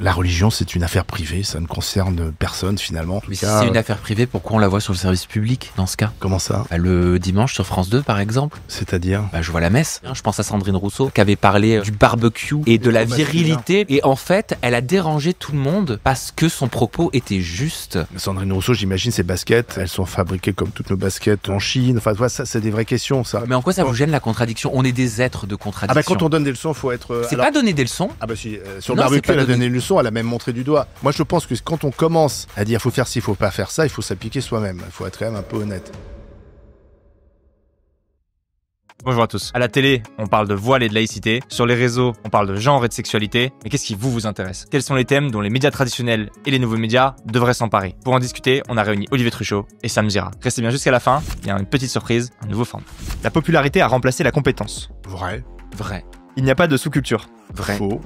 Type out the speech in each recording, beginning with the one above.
La religion, c'est une affaire privée, ça ne concerne personne finalement. Mais si c'est une affaire privée, pourquoi on la voit sur le service public dans ce cas? Comment ça? Le dimanche sur France 2 par exemple. C'est-à-dire? Je vois la messe. Je pense à Sandrine Rousseau qui avait parlé du barbecue et de la virilité. Et en fait, elle a dérangé tout le monde parce que son propos était juste. Sandrine Rousseau, j'imagine, ses baskets, elles sont fabriquées comme toutes nos baskets en Chine. Enfin, tu vois, ça, c'est des vraies questions, ça. Mais en quoi ça vous gêne la contradiction? On est des êtres de contradiction. Quand on donne des leçons, faut être... C'est pas donner des leçons. Si, sur le barbecue, elle a donné une leçon, elle a même montré du doigt. Moi, je pense que quand on commence à dire faut faire ci, faut pas faire ça, il faut s'appliquer soi-même. Il faut être quand même un peu honnête. Bonjour à tous. À la télé, on parle de voile et de laïcité. Sur les réseaux, on parle de genre et de sexualité. Mais qu'est-ce qui vous intéresse? Quels sont les thèmes dont les médias traditionnels et les nouveaux médias devraient s'emparer? Pour en discuter, on a réuni Olivier Truchot et Sam Zira. Restez bien jusqu'à la fin, il y a une petite surprise, un nouveau format. La popularité a remplacé la compétence. Vrai. Vrai. Il n'y a pas de sous-culture. Vrai. Faux.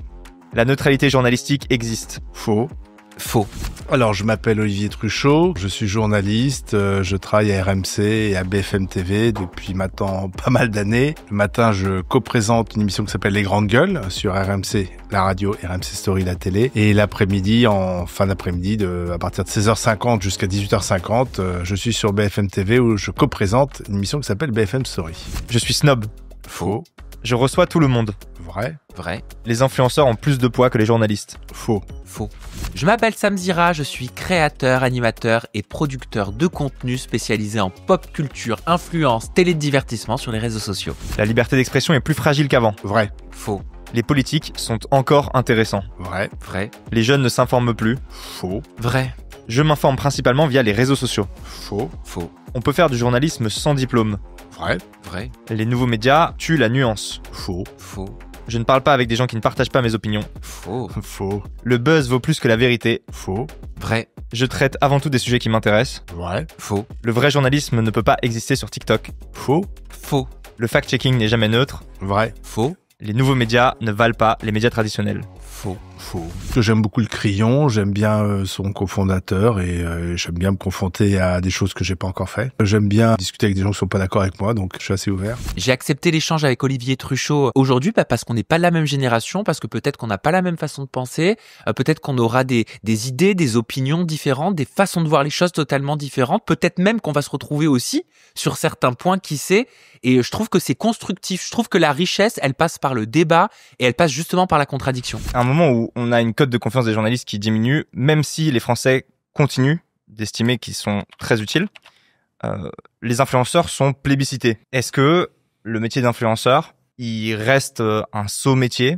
La neutralité journalistique existe. Faux. Faux. Alors, je m'appelle Olivier Truchot, je suis journaliste, je travaille à RMC et à BFM TV depuis maintenant pas mal d'années. Le matin, je co-présente une émission qui s'appelle Les Grandes Gueules sur RMC, la radio, RMC Story, la télé. Et l'après-midi, en fin d'après-midi, à partir de 16h50 jusqu'à 18h50, je suis sur BFM TV où je co-présente une émission qui s'appelle BFM Story. Je suis snob. Faux. Je reçois tout le monde. Vrai. Vrai. Les influenceurs ont plus de poids que les journalistes. Faux. Faux. Je m'appelle Sam Zira, je suis créateur, animateur et producteur de contenu spécialisé en pop culture, influence, télé de divertissement sur les réseaux sociaux. La liberté d'expression est plus fragile qu'avant. Vrai. Faux. Les politiques sont encore intéressants. Vrai. Vrai. Les jeunes ne s'informent plus. Faux. Vrai. Je m'informe principalement via les réseaux sociaux. Faux. Faux. On peut faire du journalisme sans diplôme. Vrai. Vrai. Les nouveaux médias tuent la nuance. Faux. Faux. Je ne parle pas avec des gens qui ne partagent pas mes opinions. Faux. Faux. Le buzz vaut plus que la vérité. Faux. Vrai. Je traite avant tout des sujets qui m'intéressent. Vrai. Faux. Le vrai journalisme ne peut pas exister sur TikTok. Faux. Faux. Le fact-checking n'est jamais neutre. Vrai. Faux. Les nouveaux médias ne valent pas les médias traditionnels. Faux. Faux. Parce que j'aime beaucoup le Crayon, j'aime bien son cofondateur et j'aime bien me confronter à des choses que j'ai pas encore fait. J'aime bien discuter avec des gens qui sont pas d'accord avec moi, donc je suis assez ouvert. J'ai accepté l'échange avec Olivier Truchot aujourd'hui parce qu'on n'est pas de la même génération, parce que peut-être qu'on n'a pas la même façon de penser, peut-être qu'on aura des idées, des opinions différentes, des façons de voir les choses totalement différentes, peut-être même qu'on va se retrouver aussi sur certains points, qui sait. Et je trouve que c'est constructif, je trouve que la richesse, elle passe par le débat et elle passe justement par la contradiction. À un moment où on a une cote de confiance des journalistes qui diminue, même si les Français continuent d'estimer qu'ils sont très utiles, les influenceurs sont plébiscités. Est-ce que le métier d'influenceur, il reste un sot métier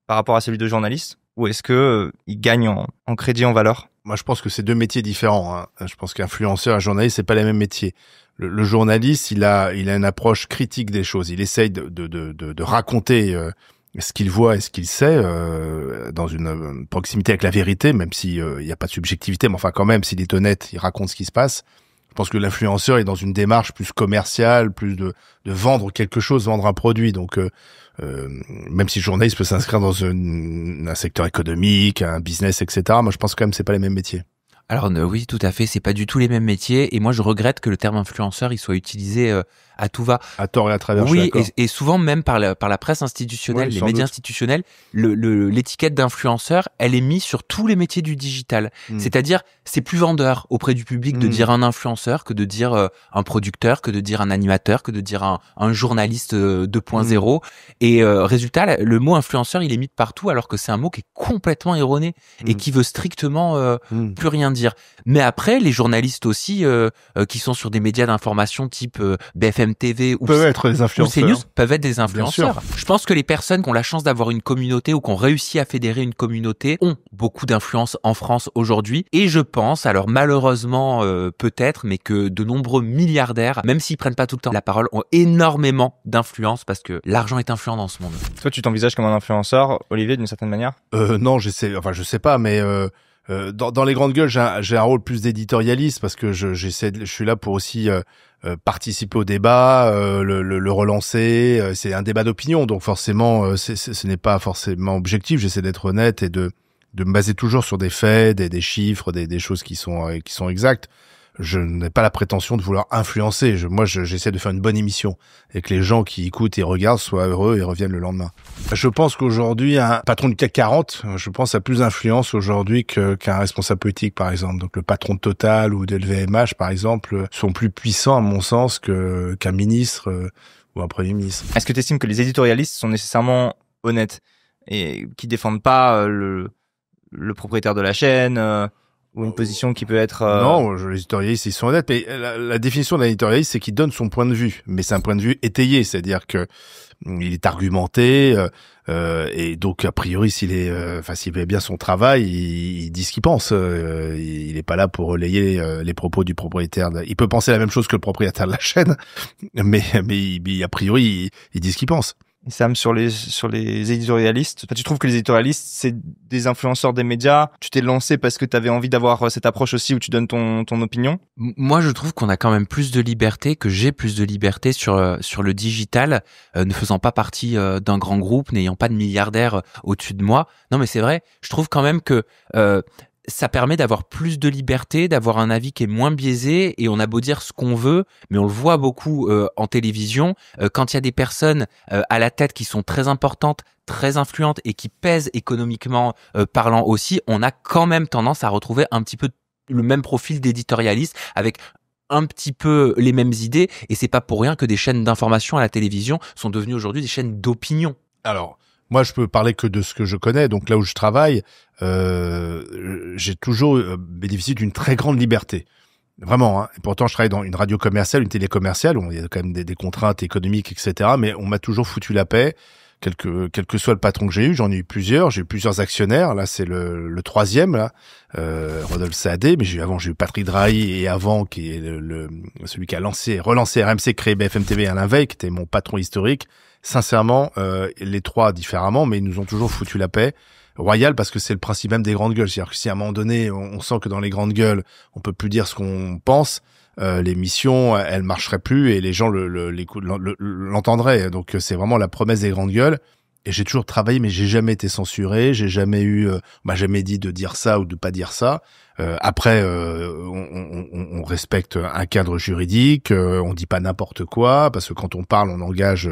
par rapport à celui de journaliste, ou est-ce que il gagne en crédit, en valeur? Moi, je pense que c'est deux métiers différents, hein. Je pense qu'influenceur et journaliste, c'est pas les mêmes métiers. Le journaliste, il a une approche critique des choses. Il essaye de raconter ce qu'il voit et ce qu'il sait dans une proximité avec la vérité, même si il y a pas de subjectivité, mais enfin quand même, s'il est honnête, il raconte ce qui se passe. Je pense que l'influenceur est dans une démarche plus commerciale, plus de vendre quelque chose, vendre un produit. Donc même si le journaliste peut s'inscrire dans un secteur économique, un business, etc. Moi, je pense quand même que c'est pas les mêmes métiers. Alors oui, tout à fait, c'est pas du tout les mêmes métiers et moi je regrette que le terme influenceur il soit utilisé à tout va. À tort et à travers. Oui, et souvent même par la presse institutionnelle, les médias institutionnels, l'étiquette d'influenceur, elle est mise sur tous les métiers du digital. C'est-à-dire, c'est plus vendeur auprès du public de dire un influenceur que de dire un producteur, que de dire un animateur, que de dire un journaliste 2.0. Et résultat, le mot influenceur, il est mis de partout alors que c'est un mot qui est complètement erroné et qui veut strictement plus rien dire. Mais après, les journalistes aussi qui sont sur des médias d'information type BFM TV ou peuvent être des influenceurs. CNews peuvent être des influenceurs. Je pense que les personnes qui ont la chance d'avoir une communauté ou qui ont réussi à fédérer une communauté ont beaucoup d'influence en France aujourd'hui. Et je pense, alors malheureusement peut-être, mais que de nombreux milliardaires, même s'ils prennent pas tout le temps la parole, ont énormément d'influence parce que l'argent est influent dans ce monde. Toi, tu t'envisages comme un influenceur, Olivier, d'une certaine manière? Non, je sais pas, mais dans les grandes gueules, j'ai un rôle plus d'éditorialiste parce que je suis là pour aussi participer au débat, le relancer. C'est un débat d'opinion, donc forcément, ce n'est pas forcément objectif. J'essaie d'être honnête et de me baser toujours sur des faits, des chiffres, des choses qui sont exactes. je n'ai pas la prétention de vouloir influencer. Moi, j'essaie de faire une bonne émission et que les gens qui écoutent et regardent soient heureux et reviennent le lendemain. Je pense qu'aujourd'hui, un patron du CAC 40, je pense, a plus d'influence aujourd'hui qu'un responsable politique, par exemple. Donc, le patron de Total ou de LVMH, par exemple, sont plus puissants, à mon sens, qu'un ministre ou un premier ministre. Est-ce que tu estimes que les éditorialistes sont nécessairement honnêtes et qui défendent pas le propriétaire de la chaîne ou une position qui peut être... Non, les éditorialistes, ils sont honnêtes. Mais la définition d'un éditorialiste, c'est qu'il donne son point de vue. Mais c'est un point de vue étayé, c'est-à-dire que il est argumenté et donc a priori s'il fait bien son travail, il dit ce qu'il pense. Il est pas là pour relayer les propos du propriétaire. Il peut penser la même chose que le propriétaire de la chaîne, mais a priori il dit ce qu'il pense. Sam, sur les éditorialistes, tu trouves que les éditorialistes, c'est des influenceurs des médias? Tu t'es lancé parce que tu avais envie d'avoir cette approche aussi où tu donnes ton opinion? Moi, je trouve qu'on a quand même plus de liberté, que j'ai plus de liberté sur le digital, ne faisant pas partie d'un grand groupe, n'ayant pas de milliardaires au-dessus de moi. Non, mais c'est vrai, je trouve quand même que ça permet d'avoir plus de liberté, d'avoir un avis qui est moins biaisé, et on a beau dire ce qu'on veut, mais on le voit beaucoup en télévision, quand il y a des personnes à la tête qui sont très importantes, très influentes et qui pèsent économiquement parlant aussi, on a quand même tendance à retrouver un petit peu le même profil d'éditorialiste avec un petit peu les mêmes idées, et c'est pas pour rien que des chaînes d'information à la télévision sont devenues aujourd'hui des chaînes d'opinion. Alors, moi, je peux parler que de ce que je connais. Donc là où je travaille, j'ai toujours bénéficié d'une très grande liberté. Vraiment, hein. Et pourtant, je travaille dans une radio commerciale, une télé commerciale, où il y a quand même des contraintes économiques, etc. Mais on m'a toujours foutu la paix, quel que soit le patron que j'ai eu. J'en ai eu plusieurs. J'ai eu plusieurs actionnaires. Là, c'est le troisième, là, Rodolphe Saadé. Mais j'ai eu Patrick Drahi, et avant, qui est celui qui a relancé RMC, créé BFM TV, Alain Veil, qui était mon patron historique. Sincèrement, les trois différemment, mais ils nous ont toujours foutu la paix. Royal, parce que c'est le principe même des grandes gueules. C'est-à-dire que si à un moment donné, on sent que dans les grandes gueules, on peut plus dire ce qu'on pense, l'émission, elle marcherait plus et les gens l'entendraient. Donc c'est vraiment la promesse des grandes gueules. Et j'ai toujours travaillé, mais j'ai jamais été censuré. J'ai jamais m'a jamais dit de dire ça ou de pas dire ça. Après, on respecte un cadre juridique. On dit pas n'importe quoi parce que quand on parle, on engage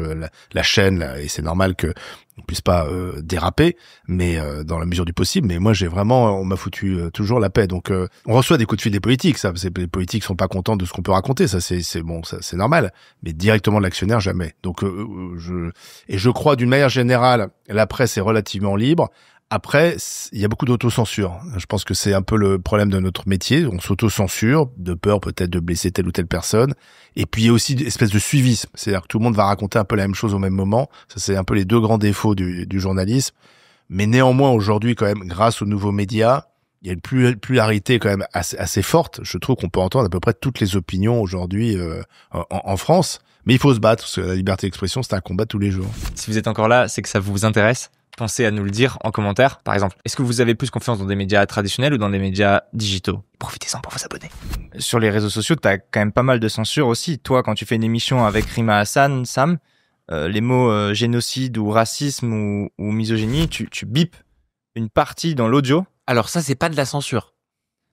la chaîne là, et c'est normal que on puisse pas déraper, mais dans la mesure du possible. Mais moi, on m'a foutu toujours la paix. Donc, on reçoit des coups de fil des politiques. Ça, les politiques sont pas contents de ce qu'on peut raconter. Ça, c'est bon, ça, c'est normal. Mais directement de l'actionnaire, jamais. Donc, je crois d'une manière générale, la presse est relativement libre. Après, il y a beaucoup d'autocensure. Je pense que c'est un peu le problème de notre métier. On s'autocensure, de peur peut-être de blesser telle ou telle personne. Et puis, il y a aussi une espèce de suivisme. C'est-à-dire que tout le monde va raconter un peu la même chose au même moment. Ça, c'est un peu les deux grands défauts du journalisme. Mais néanmoins, aujourd'hui, quand même, grâce aux nouveaux médias, il y a une pluralité quand même assez forte. Je trouve qu'on peut entendre à peu près toutes les opinions aujourd'hui en France. Mais il faut se battre, parce que la liberté d'expression, c'est un combat tous les jours. Si vous êtes encore là, c'est que ça vous intéresse. Pensez à nous le dire en commentaire. Par exemple, est-ce que vous avez plus confiance dans des médias traditionnels ou dans des médias digitaux? Profitez-en pour vous abonner. Sur les réseaux sociaux, t'as quand même pas mal de censure aussi. Toi, quand tu fais une émission avec Rima Hassan, Sam, les mots génocide ou racisme ou misogynie, tu bipes une partie dans l'audio. Alors ça, c'est pas de la censure.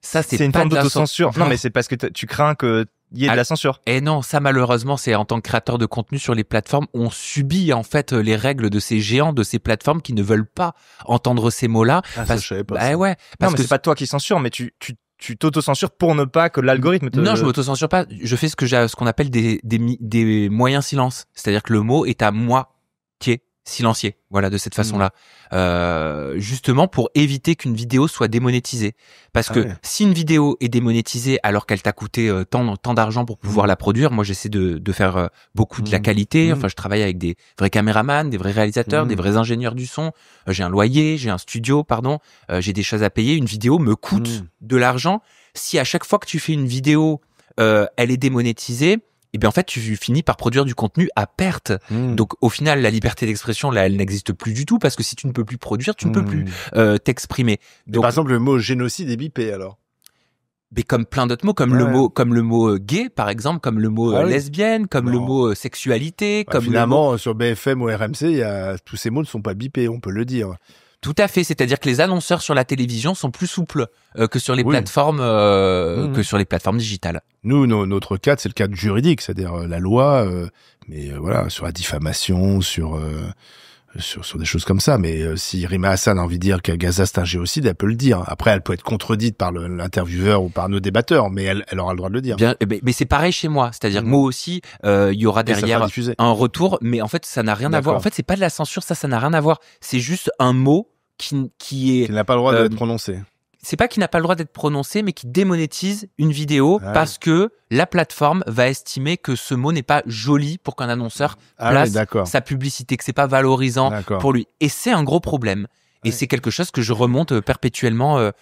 Ça, c'est une pas forme de la d'autocensure. Non, mais c'est parce que tu crains que il y ait de la censure. Et non, ça malheureusement, c'est en tant que créateur de contenu sur les plateformes, on subit en fait les règles de ces géants, de ces plateformes qui ne veulent pas entendre ces mots-là. Ça, je savais pas. Bah ouais. Parce non, mais que c'est pas toi qui censure, mais tu t'auto-censures pour ne pas que l'algorithme te... Non, je m'auto-censure pas. Je fais ce qu'on appelle des moyens silence. C'est-à-dire que le mot est à moitié silencié. Voilà, de cette façon-là. Justement pour éviter qu'une vidéo soit démonétisée. Parce que si une vidéo est démonétisée alors qu'elle t'a coûté tant d'argent pour pouvoir la produire, moi j'essaie de faire beaucoup de la qualité. Enfin, je travaille avec des vrais caméramans, des vrais réalisateurs, des vrais ingénieurs du son. J'ai un loyer, j'ai un studio, j'ai des choses à payer. Une vidéo me coûte de l'argent. Si à chaque fois que tu fais une vidéo, elle est démonétisée, et bien en fait tu finis par produire du contenu à perte. Donc au final la liberté d'expression là elle n'existe plus du tout parce que si tu ne peux plus produire, tu ne peux plus t'exprimer. Donc par exemple le mot génocide est bipé alors. Mais comme plein d'autres mots, comme le mot gay par exemple, comme le mot lesbienne, comme le mot sexualité, comme finalement sur BFM ou RMC, tous ces mots ne sont pas bipés, on peut le dire. Tout à fait, c'est-à-dire que les annonceurs sur la télévision sont plus souples que sur les plateformes que sur les plateformes digitales. Nous, notre cadre, c'est le cadre juridique, c'est-à-dire la loi, mais voilà, sur la diffamation, sur des choses comme ça. Mais si Rima Hassan a envie de dire que Gaza c'est un génocide, elle peut le dire. Après, elle peut être contredite par l'intervieweur ou par nos débatteurs, mais elle aura le droit de le dire. Bien, mais c'est pareil chez moi, c'est-à-dire que moi aussi, il y aura derrière un retour, mais en fait, ça n'a rien à voir. En fait, c'est pas de la censure, ça n'a rien à voir. C'est juste un mot qui n'a pas le droit d'être prononcé. C'est pas qu'il n'a pas le droit d'être prononcé, mais qui démonétise une vidéo parce que la plateforme va estimer que ce mot n'est pas joli pour qu'un annonceur place sa publicité, que c'est pas valorisant pour lui. Et c'est un gros problème. Et c'est quelque chose que je remonte perpétuellement à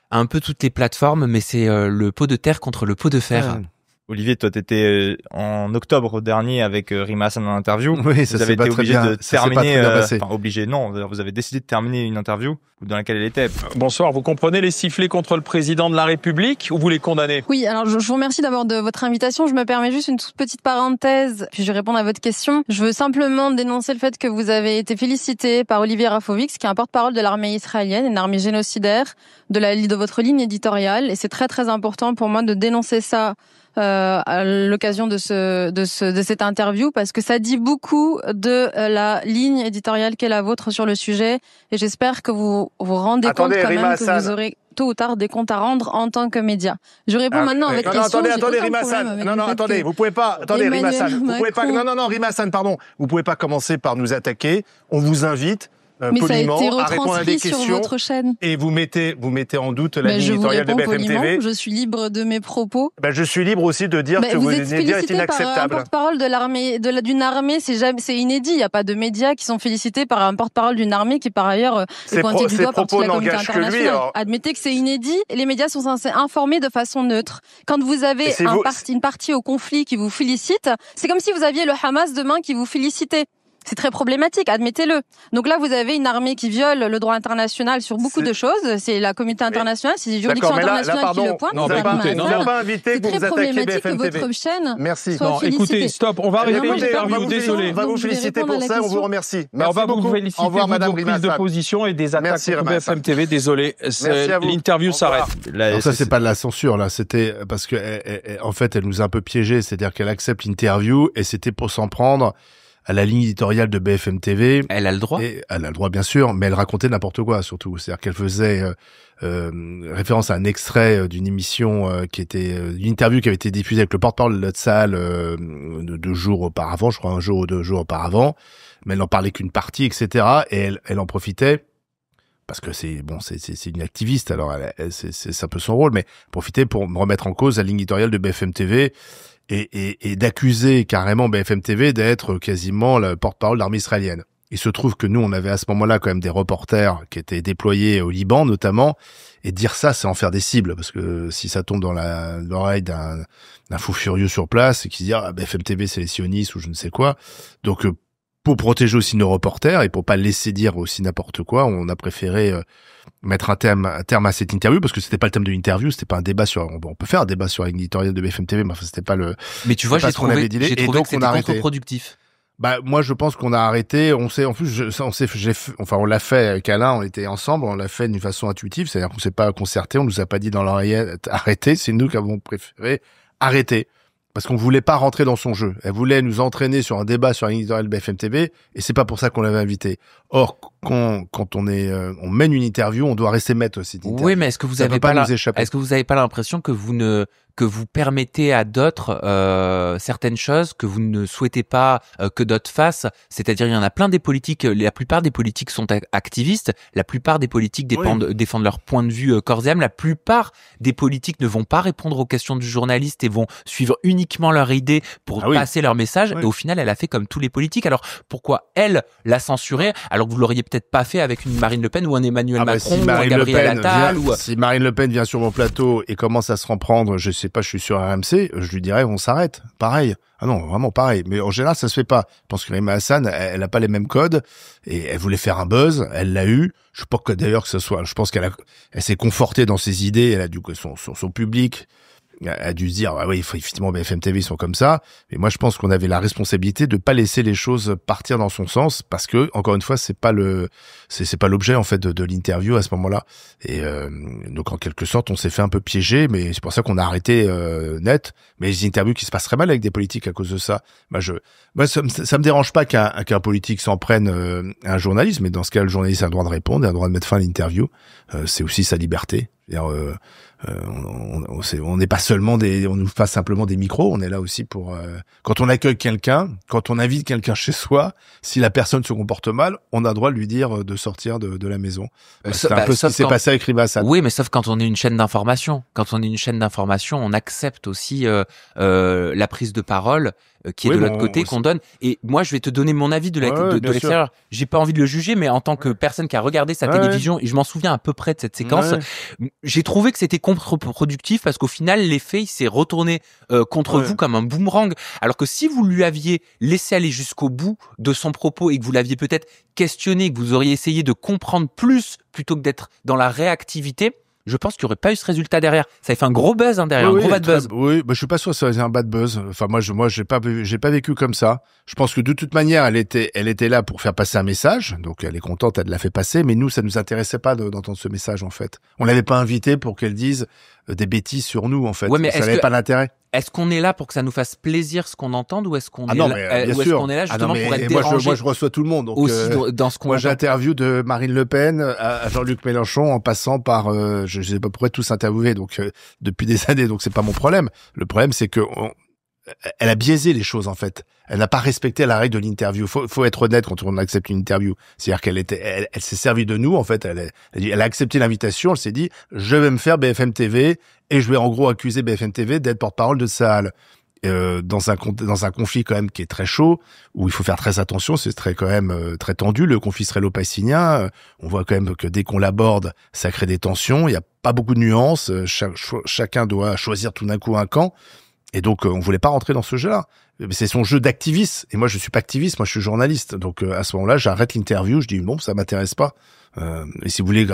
un peu toutes les plateformes, mais c'est le pot de terre contre le pot de fer. Olivier, toi, t'étais en octobre dernier avec Rima Hassan en interview. Oui, ça vous avez été obligé de terminer. Enfin, obligé, non. Vous avez décidé de terminer une interview dans laquelle elle était. Bonsoir. Vous comprenez les sifflets contre le président de la République ou vous les condamnez? Oui. Alors, je vous remercie d'abord de votre invitation. Je me permets juste une toute petite parenthèse, puis je vais répondre à votre question. Je veux simplement dénoncer le fait que vous avez été félicité par Olivier Rafovix, qui est un porte-parole de l'armée israélienne, une armée génocidaire, de votre ligne éditoriale. Et c'est très très important pour moi de dénoncer ça. À l'occasion de cette interview, parce que ça dit beaucoup de la ligne éditoriale qu'est la vôtre sur le sujet, et j'espère que vous vous rendez compte quand même que vous aurez tôt ou tard des comptes à rendre en tant que média. Je réponds maintenant à votre question. Attendez, Rima Hassan. Non, attendez, vous pouvez pas. Attendez, Rima Hassan. Vous pouvez pas. Non, Rima Hassan, pardon. Vous pouvez pas commencer par nous attaquer. On vous invite. Mais poliment, ça a été à répondre à des questions sur votre chaîne. Et vous mettez en doute la ligne éditoriale de BFM TV. Je suis libre de mes propos. Je suis libre aussi de dire que vous venez de dire est inacceptable. Par un porte-parole de l'armée, d'une armée, c'est inédit. Il n'y a pas de médias qui sont félicités par un porte-parole d'une armée qui par ailleurs est pointé du doigt par toute la communauté internationale. Admettez que c'est inédit. Les médias sont censés informer de façon neutre. Quand vous avez une partie au conflit qui vous félicite, c'est comme si vous aviez le Hamas demain qui vous félicitait. C'est très problématique, admettez-le. Donc là, vous avez une armée qui viole le droit international sur beaucoup de choses. C'est la communauté internationale, c'est les juridictions internationales qui le pointent. Non, pas invité que vous attaquiez BFM TV. Votre chaîne Merci. Non, écoutez, stop, on va arrêter l'interview, désolé. On va vous féliciter pour ça, on vous remercie. On va vous féliciter pour vos prises de position et des attaques sur BFM TV, désolé. L'interview s'arrête. Alors ça, c'est pas de la censure, là. C'était parce que, en fait, elle nous a un peu piégés. C'est-à-dire qu'elle accepte l'interview et c'était pour s'en prendre à la ligne éditoriale de BFM TV. Elle a le droit. Et elle a le droit, bien sûr, mais elle racontait n'importe quoi, surtout. C'est-à-dire qu'elle faisait référence à un extrait d'une émission qui était une interview qui avait été diffusée avec le porte-parole de notre salle 2 jours auparavant, je crois 1 jour ou 2 jours auparavant, mais elle n'en parlait qu'une partie, etc. Et elle en profitait parce que c'est une activiste, alors c'est un peu son rôle, mais profiter pour me remettre en cause la ligne éditoriale de BFM TV. Et d'accuser carrément BFM TV d'être quasiment le porte-parole de l'armée israélienne. Il se trouve que nous, on avait à ce moment-là quand même des reporters qui étaient déployés au Liban notamment, et dire ça, c'est en faire des cibles, parce que si ça tombe dans l'oreille d'un fou furieux sur place, et qui se dit « Ah, BFM TV, c'est les sionistes » ou je ne sais quoi. Donc, pour protéger aussi nos reporters, et pour pas laisser dire aussi n'importe quoi, on a préféré mettre un terme à cette interview, parce que c'était pas le thème de l'interview, c'était pas un débat sur, on peut faire un débat sur l'éditorial de BFM TV, mais enfin, c'était pas le, mais tu vois, j'ai trouvé que c'était contre-productif. Moi, je pense qu'on a arrêté, on l'a fait avec Alain, on était ensemble, on l'a fait d'une façon intuitive, c'est-à-dire qu'on s'est pas concerté, on nous a pas dit dans l'oreillette, arrêtez, c'est nous qui avons préféré arrêter. Parce qu'on voulait pas rentrer dans son jeu. Elle voulait nous entraîner sur un débat sur l'éditorial de BFM TV, et c'est pas pour ça qu'on l'avait invité. Or, quand on mène une interview, on doit rester maître aussi. Oui, mais est-ce que vous avez pas l'impression que vous permettez à d'autres certaines choses que vous ne souhaitez pas que d'autres fassent? C'est-à-dire, il y en a plein des politiques, la plupart des politiques sont activistes, la plupart des politiques défendent leur point de vue corps et âme, la plupart des politiques ne vont pas répondre aux questions du journaliste et vont suivre uniquement leur idée pour passer leur message, et au final, elle a fait comme tous les politiques. Alors, pourquoi elle l'a censuré, alors que vous l'auriez peut-être pas fait avec une Marine Le Pen ou un Emmanuel Macron ou un Gabriel Attal Si Marine Le Pen vient sur mon plateau et commence à se reprendre, je sais pas, je suis sur RMC, je lui dirais on s'arrête. Pareil. Ah non, vraiment pareil. Mais en général, ça se fait pas. Je pense que Rima Hassan, elle a pas les mêmes codes et elle voulait faire un buzz, elle l'a eu. Je sais pas que d'ailleurs que ce soit, je pense qu'elle s'est confortée dans ses idées, elle a son public a dû se dire oui, effectivement BFM TV ils sont comme ça. Mais moi je pense qu'on avait la responsabilité de pas laisser les choses partir dans son sens, parce que encore une fois c'est pas l'objet en fait de l'interview à ce moment-là. Et donc en quelque sorte on s'est fait un peu piéger, mais c'est pour ça qu'on a arrêté net. Mais les interviews qui se passent très mal avec des politiques à cause de ça. Moi ça me dérange pas qu'un politique s'en prenne à un journaliste, mais dans ce cas le journaliste a le droit de répondre, il a le droit de mettre fin à l'interview. C'est aussi sa liberté. C'est-à-dire, on n'est pas seulement on nous passe simplement des micros, on est là aussi pour quand on accueille quelqu'un, quand on invite quelqu'un chez soi, si la personne se comporte mal, on a le droit de lui dire de sortir de la maison. C'est un peu ce qui s'est passé avec Riva Hassan. Oui, mais sauf quand on est une chaîne d'information. Quand on est une chaîne d'information, on accepte aussi la prise de parole qui est de l'autre côté qu'on donne. Et moi, je vais te donner mon avis de l'extérieur. J'ai pas envie de le juger, mais en tant que personne qui a regardé sa télévision, et je m'en souviens à peu près de cette séquence, j'ai trouvé que c'était contre-productif parce qu'au final, l'effet, il s'est retourné contre vous comme un boomerang. Alors que si vous lui aviez laissé aller jusqu'au bout de son propos et que vous l'aviez peut-être questionné, que vous auriez essayé de comprendre plus plutôt que d'être dans la réactivité, je pense qu'il n'y aurait pas eu ce résultat derrière. Ça a fait un gros buzz derrière, un gros bad buzz. Oui, je suis pas sûr que ça ait un bad buzz. Enfin, moi, j'ai pas vécu comme ça. Je pense que de toute manière, elle était là pour faire passer un message. Donc, elle est contente, elle l'a fait passer. Mais nous, ça nous intéressait pas d'entendre ce message, en fait. On l'avait pas invité pour qu'elle dise des bêtises sur nous, en fait. Ouais, mais ça n'avait pas d'intérêt. Est-ce qu'on est là pour que ça nous fasse plaisir ce qu'on entend, ou est-ce qu'on est là justement pour être dérangé? Moi, je reçois tout le monde. Donc, aussi dans ce qu'on moi, j'interview de Marine Le Pen à Jean-Luc Mélenchon en passant par, je sais pas pourquoi tous interviewés, donc depuis des années. Donc c'est pas mon problème. Le problème, c'est que elle a biaisé les choses, en fait. Elle n'a pas respecté la règle de l'interview. Faut être honnête quand on accepte une interview. C'est-à-dire elle s'est servie de nous, en fait. Elle a accepté l'invitation. Elle s'est dit, je vais me faire BFM TV et je vais en gros accuser BFM TV d'être porte-parole de Tsahal. Dans un conflit quand même qui est très chaud, où il faut faire très attention, c'est quand même très tendu, le conflit israélo-palestinien. On voit quand même que dès qu'on l'aborde, ça crée des tensions. Il y a pas beaucoup de nuances. Chacun doit choisir tout d'un coup un camp. Et donc, on voulait pas rentrer dans ce jeu-là. C'est son jeu d'activiste. Et moi, je suis pas activiste. Moi, je suis journaliste. Donc, à ce moment-là, j'arrête l'interview. Je dis, bon, ça m'intéresse pas. Et si vous voulez,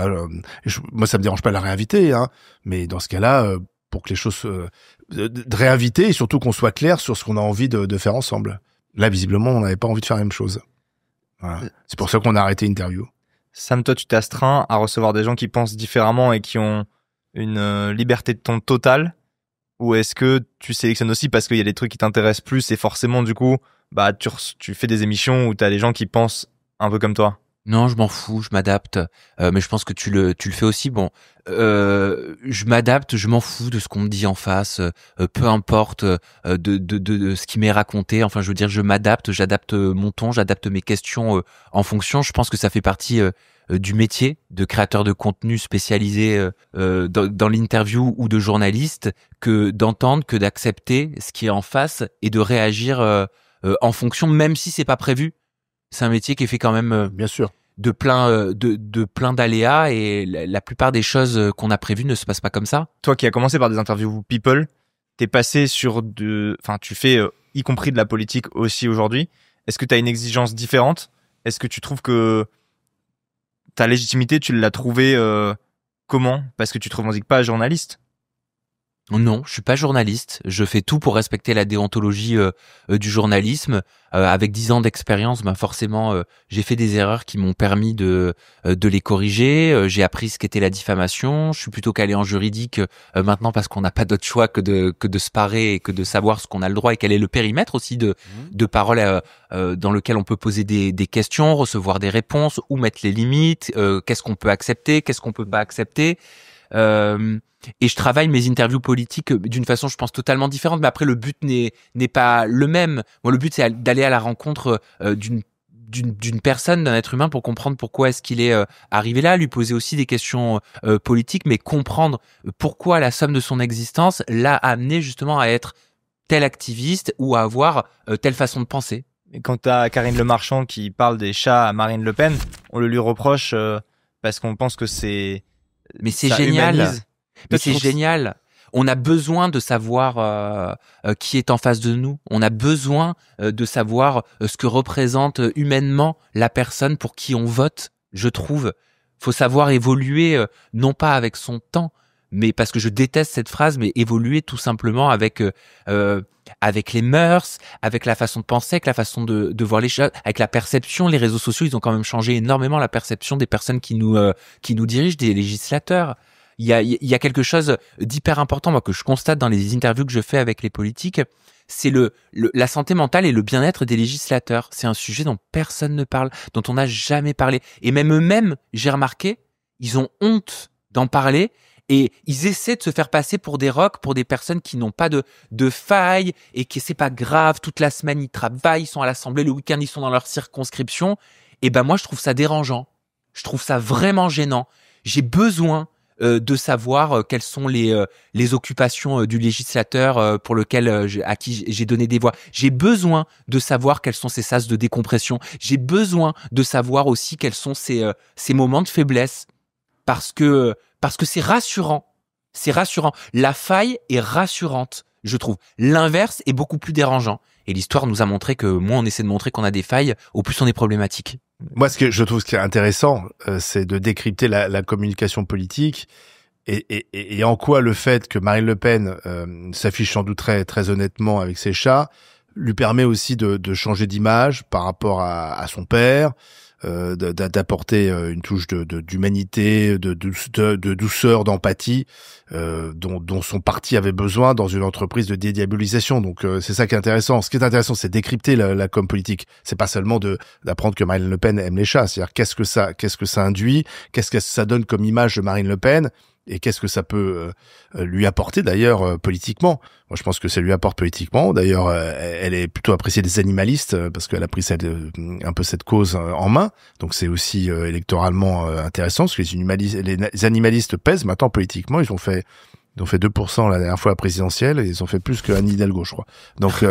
moi, ça me dérange pas de la réinviter, hein. Mais dans ce cas-là, pour que les choses, de réinviter et surtout qu'on soit clair sur ce qu'on a envie de faire ensemble. Là, visiblement, on n'avait pas envie de faire la même chose. Voilà. C'est pour ça qu'on a arrêté l'interview. Sam, toi, tu t'es astreint à recevoir des gens qui pensent différemment et qui ont une liberté de ton totale? Ou est-ce que tu sélectionnes aussi parce qu'il y a des trucs qui t'intéressent plus et forcément, du coup, bah, tu fais des émissions où t'as des gens qui pensent un peu comme toi? Non, je m'en fous, je m'adapte. Mais je pense que tu le fais aussi. Bon, je m'adapte, je m'en fous de ce qu'on me dit en face. Peu importe de ce qui m'est raconté. Enfin, je veux dire, je m'adapte, j'adapte mon ton, j'adapte mes questions en fonction. Je pense que ça fait partie du métier de créateur de contenu spécialisé dans l'interview ou de journaliste, que d'entendre, que d'accepter ce qui est en face et de réagir en fonction, même si c'est pas prévu. C'est un métier qui est fait quand même bien sûr de plein d'aléas, et la plupart des choses qu'on a prévues ne se passent pas comme ça. Toi qui as commencé par des interviews people, t'es passé sur tu fais y compris de la politique aussi aujourd'hui. Est-ce que t'as une exigence différente? Est-ce que tu trouves que ta légitimité, tu l'as trouvée comment? Parce que tu te revendiques pas journaliste? Non, je suis pas journaliste. Je fais tout pour respecter la déontologie du journalisme. Avec 10 ans d'expérience, ben forcément, j'ai fait des erreurs qui m'ont permis de les corriger. J'ai appris ce qu'était la diffamation. Je suis plutôt calé en juridique maintenant parce qu'on n'a pas d'autre choix que de se parer et que de savoir ce qu'on a le droit et quel est le périmètre aussi de parole dans lequel on peut poser des questions, recevoir des réponses, où mettre les limites, qu'est-ce qu'on peut accepter, qu'est-ce qu'on peut pas accepter. Et je travaille mes interviews politiques d'une façon, je pense, totalement différente. Mais après, le but n'est pas le même. Moi, le but, c'est d'aller à la rencontre d'une personne, d'un être humain, pour comprendre pourquoi est-ce qu'il est arrivé là, lui poser aussi des questions politiques, mais comprendre pourquoi la somme de son existence l'a amené justement à être tel activiste ou à avoir telle façon de penser. Et quand t'as Karine Le Marchand qui parle des chats à Marine Le Pen, on le lui reproche parce qu'on pense que c'est... Mais c'est génial. Mais c'est génial. On a besoin de savoir qui est en face de nous. On a besoin de savoir ce que représente humainement la personne pour qui on vote, je trouve. Faut savoir évoluer, non pas avec son temps, mais parce que je déteste cette phrase, mais évoluer tout simplement avec les mœurs, avec la façon de penser, avec la façon de voir les choses, avec la perception. Les réseaux sociaux, ils ont quand même changé énormément la perception des personnes qui nous dirigent, des législateurs. Il y a quelque chose d'hyper important, moi, que je constate dans les interviews que je fais avec les politiques, c'est la santé mentale et le bien-être des législateurs. C'est un sujet dont personne ne parle, dont on n'a jamais parlé. Et même eux-mêmes, j'ai remarqué, ils ont honte d'en parler. Et ils essaient de se faire passer pour des rocs, pour des personnes qui n'ont pas de failles et que c'est pas grave. Toute la semaine, ils travaillent, ils sont à l'Assemblée, le week-end, ils sont dans leur circonscription. Et ben moi, je trouve ça dérangeant. Je trouve ça vraiment gênant. J'ai besoin de savoir quelles sont les occupations du législateur pour lequel à qui j'ai donné des voix. J'ai besoin de savoir quels sont ses sas de décompression. J'ai besoin de savoir aussi quels sont ses moments de faiblesse. Parce que c'est rassurant. C'est rassurant. La faille est rassurante, je trouve. L'inverse est beaucoup plus dérangeant. Et l'histoire nous a montré que moins on essaie de montrer qu'on a des failles, au plus on est problématique. Moi, je trouve ce qui est intéressant, c'est de décrypter la communication politique et en quoi le fait que Marine Le Pen s'affiche sans doute très, très honnêtement avec ses chats lui permet aussi de changer d'image par rapport à son père, d'apporter une touche d'humanité, de douceur, d'empathie dont son parti avait besoin dans une entreprise de dédiabolisation. Donc c'est ça qui est intéressant. Ce qui est intéressant, c'est décrypter la com politique. C'est pas seulement d'apprendre que Marine Le Pen aime les chats. C'est-à-dire qu'est-ce que ça induit, qu'est-ce que ça donne comme image de Marine Le Pen. Et qu'est-ce que ça peut lui apporter d'ailleurs politiquement? Moi, je pense que ça lui apporte politiquement. D'ailleurs, elle est plutôt appréciée des animalistes parce qu'elle a pris un peu cette cause en main. Donc, c'est aussi électoralement intéressant parce que les animalistes pèsent maintenant politiquement. Ils ont fait 2% la dernière fois à la présidentielle et ils ont fait plus que Anne Hidalgo, je crois. Donc,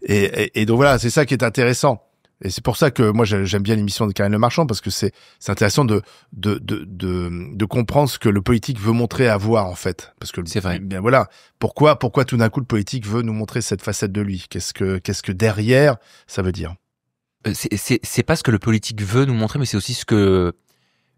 et donc voilà, c'est ça qui est intéressant. Et c'est pour ça que moi j'aime bien l'émission de Karine Le Marchand parce que c'est intéressant de comprendre ce que le politique veut montrer à voir en fait, parce que c'est vrai. Bien voilà, pourquoi tout d'un coup le politique veut nous montrer cette facette de lui, qu'est-ce que derrière ça veut dire. C'est pas ce que le politique veut nous montrer, mais c'est aussi ce que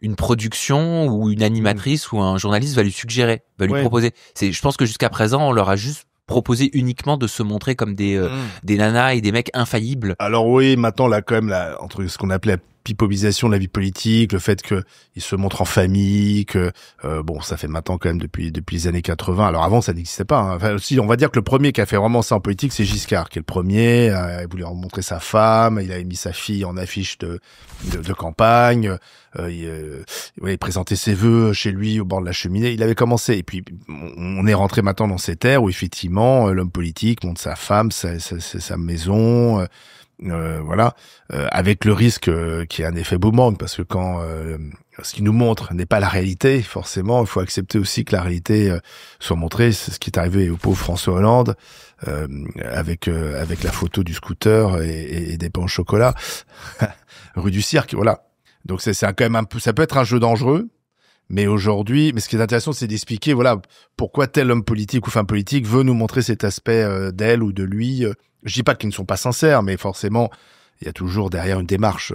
une production ou une animatrice ou un journaliste va lui suggérer, va lui proposer. Je pense que jusqu'à présent on leur a juste proposer uniquement de se montrer comme des nanas et des mecs infaillibles. Alors oui, maintenant là quand même entre ce qu'on appelait la pipolisation de la vie politique, le fait que ils se montrent en famille, que bon, ça fait maintenant quand même depuis les années 80. Alors avant ça n'existait pas. Hein. Enfin aussi, on va dire que le premier qui a fait vraiment ça en politique, c'est Giscard, qui est le premier. Il voulait montrer sa femme, il avait mis sa fille en affiche de campagne. Il présentait ses vœux chez lui au bord de la cheminée. Il avait commencé. Et puis on est rentré maintenant dans cette ère où effectivement l'homme politique montre sa femme, sa maison. Voilà, avec le risque qu'il y ait un effet boomerang, parce que quand ce qu'il nous montre n'est pas la réalité, forcément, il faut accepter aussi que la réalité soit montrée. C'est ce qui est arrivé au pauvre François Hollande avec la photo du scooter et des pains au chocolat rue du Cirque. Voilà. Donc c'est quand même un peu, ça peut être un jeu dangereux. Mais aujourd'hui, ce qui est intéressant, c'est d'expliquer, voilà, pourquoi tel homme politique ou femme politique veut nous montrer cet aspect d'elle ou de lui. Je dis pas qu'ils ne sont pas sincères, mais forcément, il y a toujours derrière une démarche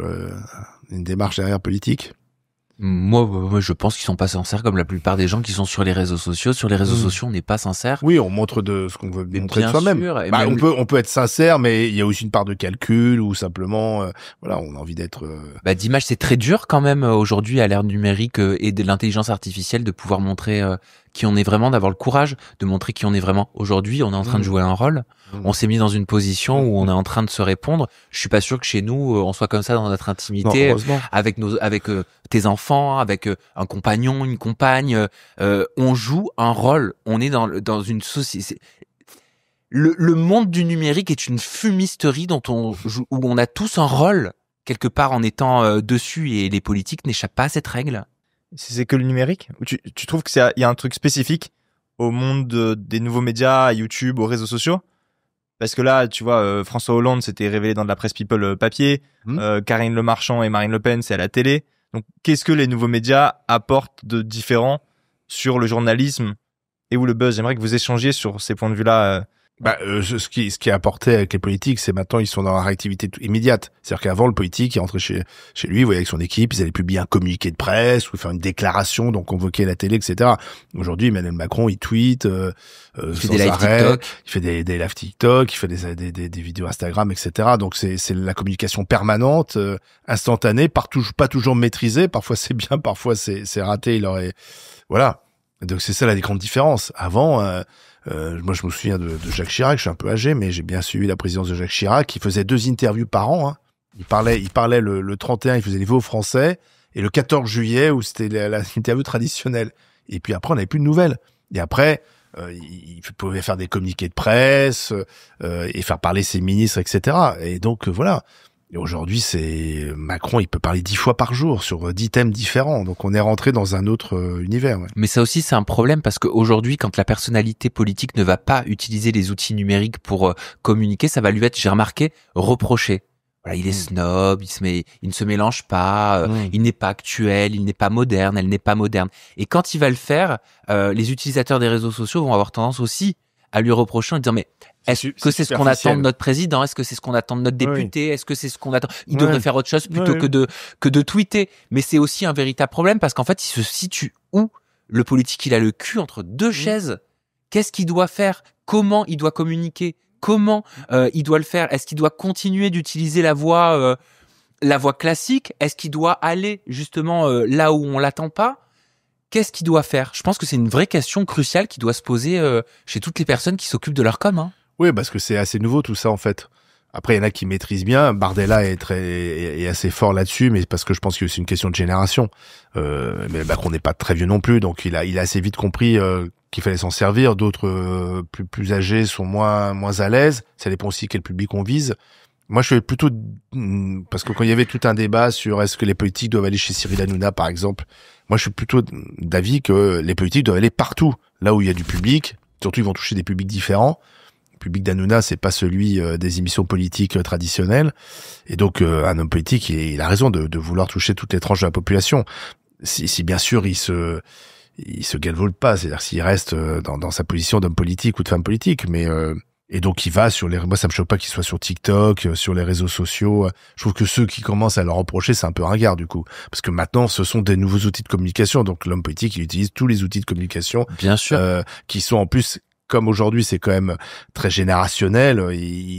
derrière politique. Moi, je pense qu'ils sont pas sincères comme la plupart des gens qui sont sur les réseaux sociaux. Sur les réseaux sociaux, on n'est pas sincère. Oui, on montre de ce qu'on veut montrer de soi-même. On peut être sincère, mais il y a aussi une part de calcul ou simplement, voilà, on a envie d'être. D'image, c'est très dur quand même aujourd'hui à l'ère numérique et de l'intelligence artificielle de pouvoir montrer qui on est vraiment, d'avoir le courage de montrer qui on est vraiment. Aujourd'hui, on est en train de jouer un rôle. On s'est mis dans une position où on est en train de se répondre. Je suis pas sûr que chez nous, on soit comme ça dans notre intimité, avec tes enfants, avec un compagnon, une compagne. On joue un rôle. On est dans une société. Le monde du numérique est une fumisterie où on a tous un rôle quelque part en étant dessus, et les politiques n'échappent pas à cette règle. C'est que le numérique? Ou tu trouves qu'il y a un truc spécifique au monde des nouveaux médias, à YouTube, aux réseaux sociaux? Parce que là, tu vois, François Hollande s'était révélé dans de la presse people papier, Karine Le Marchand et Marine Le Pen, c'est à la télé. Donc, qu'est-ce que les nouveaux médias apportent de différent sur le journalisme et ou le buzz? J'aimerais que vous échangiez sur ces points de vue-là Ce qui est apporté avec les politiques, c'est maintenant ils sont dans la réactivité immédiate. C'est-à-dire qu'avant, le politique, il rentrait chez lui, il voyait avec son équipe, ils allaient publier un communiqué de presse ou faire une déclaration, donc convoquer la télé, etc. Aujourd'hui, Emmanuel Macron, il tweet, il fait des lives TikTok, il fait des lives TikTok, il fait des vidéos Instagram, etc. Donc c'est la communication permanente, instantanée, pas toujours maîtrisée. Parfois c'est bien, parfois c'est raté. Voilà. Donc c'est ça la grande différence. Avant. Moi, je me souviens de Jacques Chirac, je suis un peu âgé, mais j'ai bien suivi la présidence de Jacques Chirac. Il faisait 2 interviews par an. Hein. Il parlait le 31, il faisait les vœux aux Français, et le 14 juillet, où c'était l'interview traditionnelle. Et puis après, on n'avait plus de nouvelles. Et après, il pouvait faire des communiqués de presse, et faire parler ses ministres, etc. Et donc, voilà. Et aujourd'hui, c'est Macron, il peut parler 10 fois par jour sur 10 thèmes différents. Donc, on est rentré dans un autre univers. Ouais. Mais ça aussi, c'est un problème parce qu'aujourd'hui, quand la personnalité politique ne va pas utiliser les outils numériques pour communiquer, ça va lui être, j'ai remarqué, reproché. Voilà, il est snob, il ne se mélange pas, il n'est pas actuel, il n'est pas moderne, elle n'est pas moderne. Et quand il va le faire, les utilisateurs des réseaux sociaux vont avoir tendance aussi à lui reprocher en disant mais est-ce que c'est ce qu'on attend de notre président? Est-ce que c'est ce qu'on attend de notre député? Est-ce que c'est ce qu'on attend? Il devrait faire autre chose plutôt que de tweeter. Mais c'est aussi un véritable problème parce qu'en fait, il se situe où? Le politique, il a le cul entre 2 chaises. Qu'est-ce qu'il doit faire? Comment il doit communiquer? Comment il doit le faire? Est-ce qu'il doit continuer d'utiliser la voix classique? Est-ce qu'il doit aller justement là où on l'attend pas? Qu'est-ce qu'il doit faire? Je pense que c'est une vraie question cruciale qui doit se poser chez toutes les personnes qui s'occupent de leur com. Hein. Oui, parce que c'est assez nouveau tout ça en fait. Après, il y en a qui maîtrisent bien. Bardella est assez fort là-dessus, mais parce que je pense que c'est une question de génération. Mais Macron n'est pas très vieux non plus, donc il a assez vite compris qu'il fallait s'en servir. D'autres plus âgés sont moins à l'aise. Ça dépend aussi quel public on vise. Moi, je suis plutôt parce que quand il y avait tout un débat sur est-ce que les politiques doivent aller chez Cyril Hanouna, par exemple, moi, je suis plutôt d'avis que les politiques doivent aller partout, là où il y a du public. Surtout, ils vont toucher des publics différents. Le public d'Hanouna, c'est pas celui des émissions politiques traditionnelles. Et donc, un homme politique, il a raison de vouloir toucher toutes les tranches de la population. Si bien sûr, il se galvaude pas, c'est-à-dire s'il reste dans sa position d'homme politique ou de femme politique, mais et donc il va moi ça me choque pas qu'il soit sur TikTok, sur les réseaux sociaux. Je trouve que ceux qui commencent à leur reprocher, c'est un peu ringard du coup, parce que maintenant ce sont des nouveaux outils de communication. Donc l'homme politique, il utilise tous les outils de communication, bien sûr, qui sont en plus, comme aujourd'hui c'est quand même très générationnel,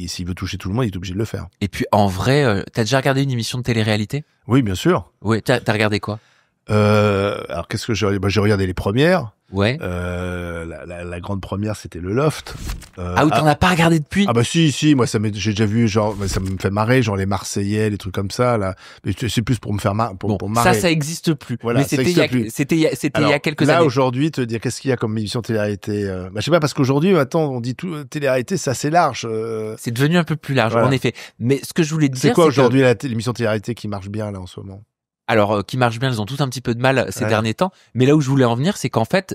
s'il veut toucher tout le monde, il est obligé de le faire. Et puis en vrai, t'as déjà regardé une émission de télé-réalité? Oui, bien sûr. Oui, t'as regardé quoi? Alors qu'est-ce que j'ai regardé les premières. Ouais. La grande première, c'était le Loft. Ah oui, t'en as pas regardé depuis? Ah bah si, moi j'ai déjà vu, genre ça me fait marrer, genre les Marseillais, les trucs comme ça là. Mais c'est plus pour me faire marrer. Pour marrer. Ça existe plus. Voilà, mais c'était il y a quelques années. Là aujourd'hui, te dire qu'est-ce qu'il y a comme émission télé-réalité, je sais pas, parce qu'aujourd'hui maintenant on dit tout télé-réalité, c'est assez large. C'est devenu un peu plus large, voilà. En effet. Mais ce que je voulais dire, c'est quoi aujourd'hui l'émission télé-réalité qui marche bien là en ce moment? Alors, qui marche bien, elles ont tout un petit peu de mal ces derniers temps. Mais là où je voulais en venir, c'est qu'en fait,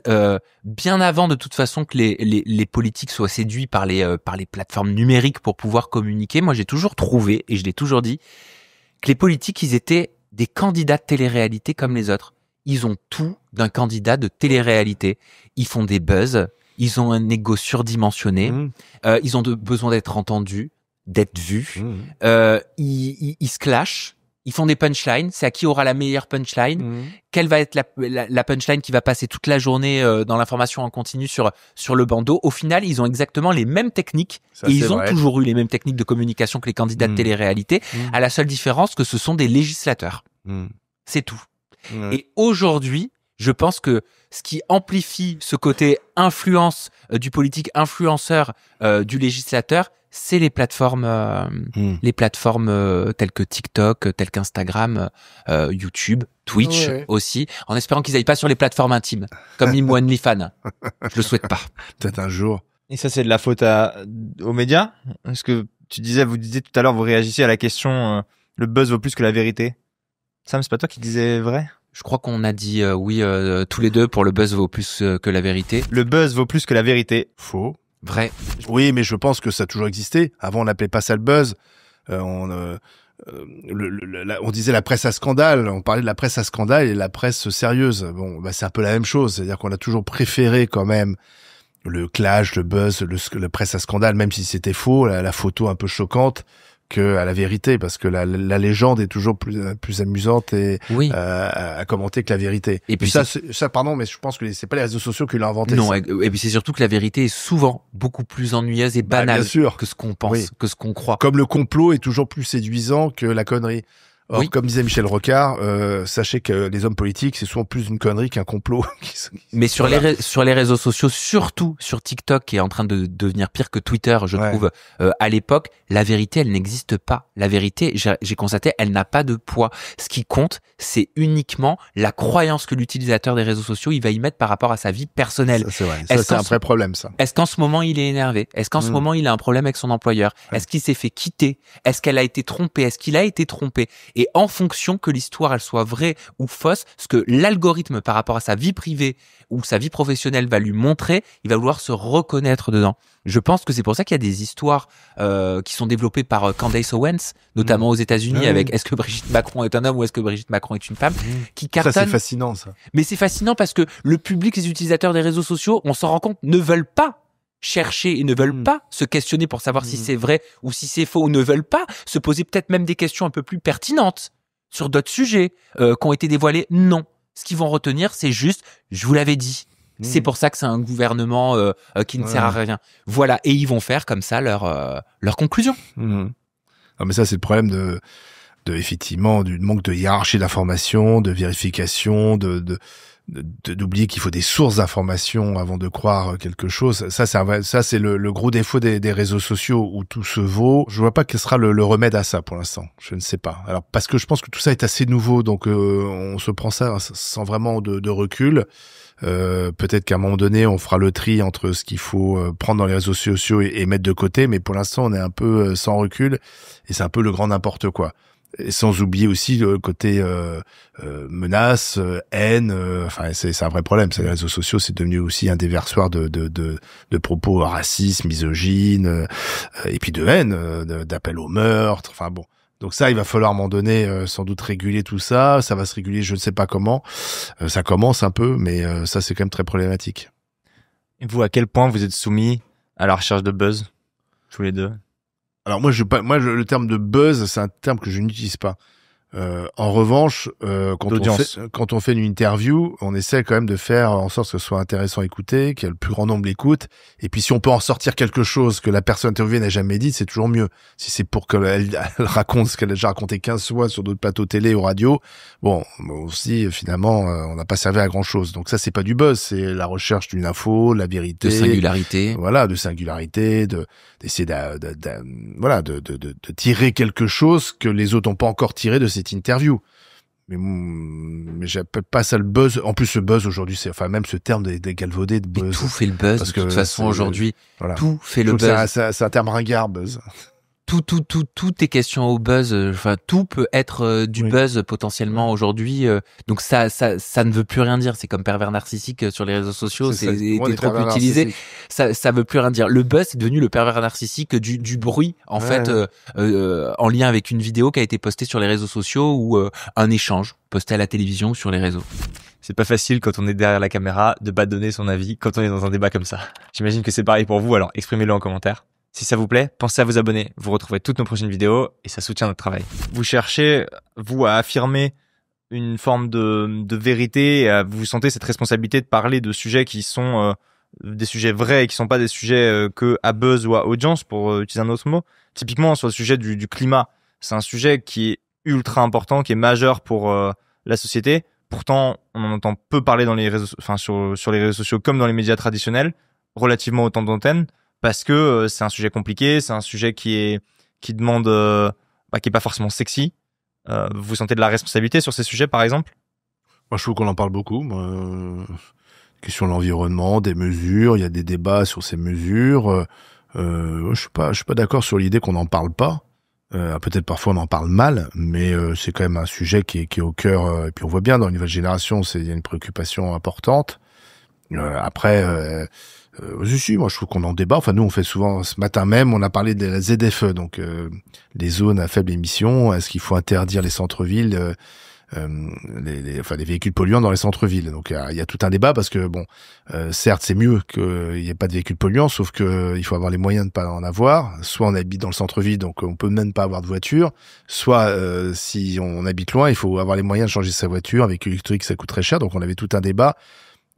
bien avant de toute façon que les politiques soient séduits par les plateformes numériques pour pouvoir communiquer, moi j'ai toujours trouvé, et je l'ai toujours dit, que les politiques, ils étaient des candidats de télé-réalité comme les autres. Ils ont tout d'un candidat de télé-réalité. Ils font des buzz, ils ont un ego surdimensionné, ils ont besoin d'être entendus, d'être vus, ils se clashent. Ils font des punchlines, c'est à qui aura la meilleure punchline, quelle va être la punchline qui va passer toute la journée dans l'information en continu sur le bandeau. Au final, ils ont exactement les mêmes techniques, et ils ont toujours eu les mêmes techniques de communication que les candidats de télé-réalité, à la seule différence que ce sont des législateurs. C'est tout. Et aujourd'hui, je pense que ce qui amplifie ce côté influence du politique, influenceur du législateur, c'est les plateformes telles que TikTok, telles qu'Instagram, YouTube, Twitch aussi, en espérant qu'ils aillent pas sur les plateformes intimes, comme Imo OnlyFans. Je le souhaite pas. Peut-être un jour. Et ça, c'est de la faute aux médias? Parce que vous disiez tout à l'heure, vous réagissiez à la question, le buzz vaut plus que la vérité. Sam, c'est pas toi qui disais vrai? Je crois qu'on a dit oui tous les deux pour le buzz vaut plus que la vérité. Le buzz vaut plus que la vérité. Faux. Vrai. Oui, mais je pense que ça a toujours existé. Avant, on n'appelait pas ça le buzz. On disait la presse à scandale. On parlait de la presse à scandale et la presse sérieuse. Bon, bah, c'est un peu la même chose. C'est-à-dire qu'on a toujours préféré quand même le clash, le buzz, le presse à scandale, même si c'était faux, la photo un peu choquante, que à la vérité, parce que la légende est toujours plus amusante et à commenter que la vérité. Et puis ça, pardon, mais je pense que c'est pas les réseaux sociaux qui l'ont inventé. Non, et puis c'est surtout que la vérité est souvent beaucoup plus ennuyeuse et banale que ce qu'on pense, que ce qu'on croit. Comme le complot est toujours plus séduisant que la connerie. Or, comme disait Michel Rocard, sachez que les hommes politiques, c'est souvent plus une connerie qu'un complot. Mais sur les réseaux sociaux, surtout sur TikTok, qui est en train de devenir pire que Twitter, je trouve, à l'époque, la vérité, elle n'existe pas. La vérité, j'ai constaté, elle n'a pas de poids. Ce qui compte, c'est uniquement la croyance que l'utilisateur des réseaux sociaux, il va y mettre par rapport à sa vie personnelle. Ça, c'est vrai. Ça, c'est un vrai problème, ça. Est-ce qu'en ce moment, il est énervé? Est-ce qu'en ce moment, il a un problème avec son employeur? Est-ce qu'il s'est fait quitter? Est-ce qu'elle a été trompée? Est-ce qu'il a été trompé? Et en fonction que l'histoire elle soit vraie ou fausse, ce que l'algorithme par rapport à sa vie privée ou sa vie professionnelle va lui montrer, il va vouloir se reconnaître dedans. Je pense que c'est pour ça qu'il y a des histoires qui sont développées par Candace Owens, notamment aux États-Unis, avec est-ce que Brigitte Macron est un homme ou est-ce que Brigitte Macron est une femme, qui cartonne. Ça, c'est fascinant, ça. Mais c'est fascinant parce que le public, les utilisateurs des réseaux sociaux, on s'en rend compte, ne veulent pas chercher et ne veulent pas se questionner pour savoir si c'est vrai ou si c'est faux, ou ne veulent pas se poser peut-être même des questions un peu plus pertinentes sur d'autres sujets qui ont été dévoilés. Non. Ce qu'ils vont retenir, c'est juste, je vous l'avais dit. C'est pour ça que c'est un gouvernement qui ne sert à rien. Voilà. Et ils vont faire comme ça leur conclusion. Non, mais ça, c'est le problème effectivement, du manque de hiérarchie d'information, de vérification, d'oublier qu'il faut des sources d'information avant de croire quelque chose. Ça, c'est le gros défaut des réseaux sociaux où tout se vaut. Je vois pas quel sera le remède à ça pour l'instant. Je ne sais pas. Alors, parce que je pense que tout ça est assez nouveau, donc on se prend ça sans vraiment de recul. Peut-être qu'à un moment donné, on fera le tri entre ce qu'il faut prendre dans les réseaux sociaux et mettre de côté, mais pour l'instant, on est un peu sans recul et c'est un peu le grand n'importe quoi. Et sans oublier aussi le côté menace, haine. Enfin, c'est un vrai problème. Les réseaux sociaux, c'est devenu aussi un déversoir de propos racistes, misogynes, et puis de haine, d'appel au meurtre. Enfin bon. Donc ça, il va falloir à un moment donné sans doute réguler tout ça. Ça va se réguler, je ne sais pas comment. Ça commence un peu, mais ça, c'est quand même très problématique. Et vous, à quel point vous êtes soumis à la recherche de buzz, tous les deux? Alors moi, le terme de buzz, c'est un terme que je n'utilise pas. En revanche, quand on fait une interview, on essaie quand même de faire en sorte que ce soit intéressant à écouter, qu'il y ait le plus grand nombre l'écoute. Et puis si on peut en sortir quelque chose que la personne interviewée n'a jamais dit, c'est toujours mieux. Si c'est pour qu'elle raconte ce qu'elle a déjà raconté 15 fois sur d'autres plateaux télé ou radio, bon, aussi finalement, on n'a pas servi à grand chose. Donc ça, c'est pas du buzz, c'est la recherche d'une info, la vérité, de singularité. Voilà, de singularité, d'essayer de tirer quelque chose que les autres n'ont pas encore tiré de cette interview. Mais j'appelle pas ça le buzz. En plus, le buzz aujourd'hui, c'est, enfin, même ce terme des galvaudés de buzz. Et tout fait le buzz. Parce que de toute façon, aujourd'hui, tout fait le buzz. C'est un terme ringard, buzz. Tout est question au buzz. Enfin, tout peut être du buzz potentiellement aujourd'hui. Donc ça ne veut plus rien dire. C'est comme pervers narcissique sur les réseaux sociaux. C'est trop utilisé. Ça veut plus rien dire. Le buzz est devenu le pervers narcissique du bruit, en fait, en lien avec une vidéo qui a été postée sur les réseaux sociaux ou un échange posté à la télévision ou sur les réseaux. C'est pas facile quand on est derrière la caméra de donner son avis quand on est dans un débat comme ça. J'imagine que c'est pareil pour vous. Alors exprimez-le en commentaire. Si ça vous plaît, pensez à vous abonner. Vous retrouverez toutes nos prochaines vidéos et ça soutient notre travail. Vous cherchez, vous, à affirmer une forme de vérité et vous sentez cette responsabilité de parler de sujets qui sont des sujets vrais et qui sont pas des sujets que à buzz ou à audience, pour utiliser un autre mot. Typiquement, sur le sujet du climat, c'est un sujet qui est ultra important, qui est majeur pour la société. Pourtant, on en entend peu parler dans les réseaux, enfin sur les réseaux sociaux comme dans les médias traditionnels, relativement autant d'antennes. Parce que c'est un sujet compliqué, c'est un sujet qui demande, qui est pas forcément sexy. Vous sentez de la responsabilité sur ces sujets, par exemple? Moi, je trouve qu'on en parle beaucoup. Question de l'environnement, des mesures, il y a des débats sur ces mesures. Je suis pas d'accord sur l'idée qu'on n'en parle pas. Peut-être parfois on en parle mal, mais c'est quand même un sujet qui est au cœur. Et puis on voit bien dans les nouvelles générations, il y a une préoccupation importante. Après. Si, moi je trouve qu'on en débat. Enfin nous on fait souvent, ce matin même on a parlé de la ZFE, donc les zones à faible émission. Est-ce qu'il faut interdire les centres-villes les véhicules polluants dans les centres-villes. Donc il y a tout un débat parce que certes c'est mieux qu'il n'y ait pas de véhicules polluants, sauf que il faut avoir les moyens de pas en avoir. Soit on habite dans le centre-ville, donc on peut même pas avoir de voiture. Soit si on habite loin, il faut avoir les moyens de changer sa voiture. Un véhicule électrique, ça coûte très cher. Donc on avait tout un débat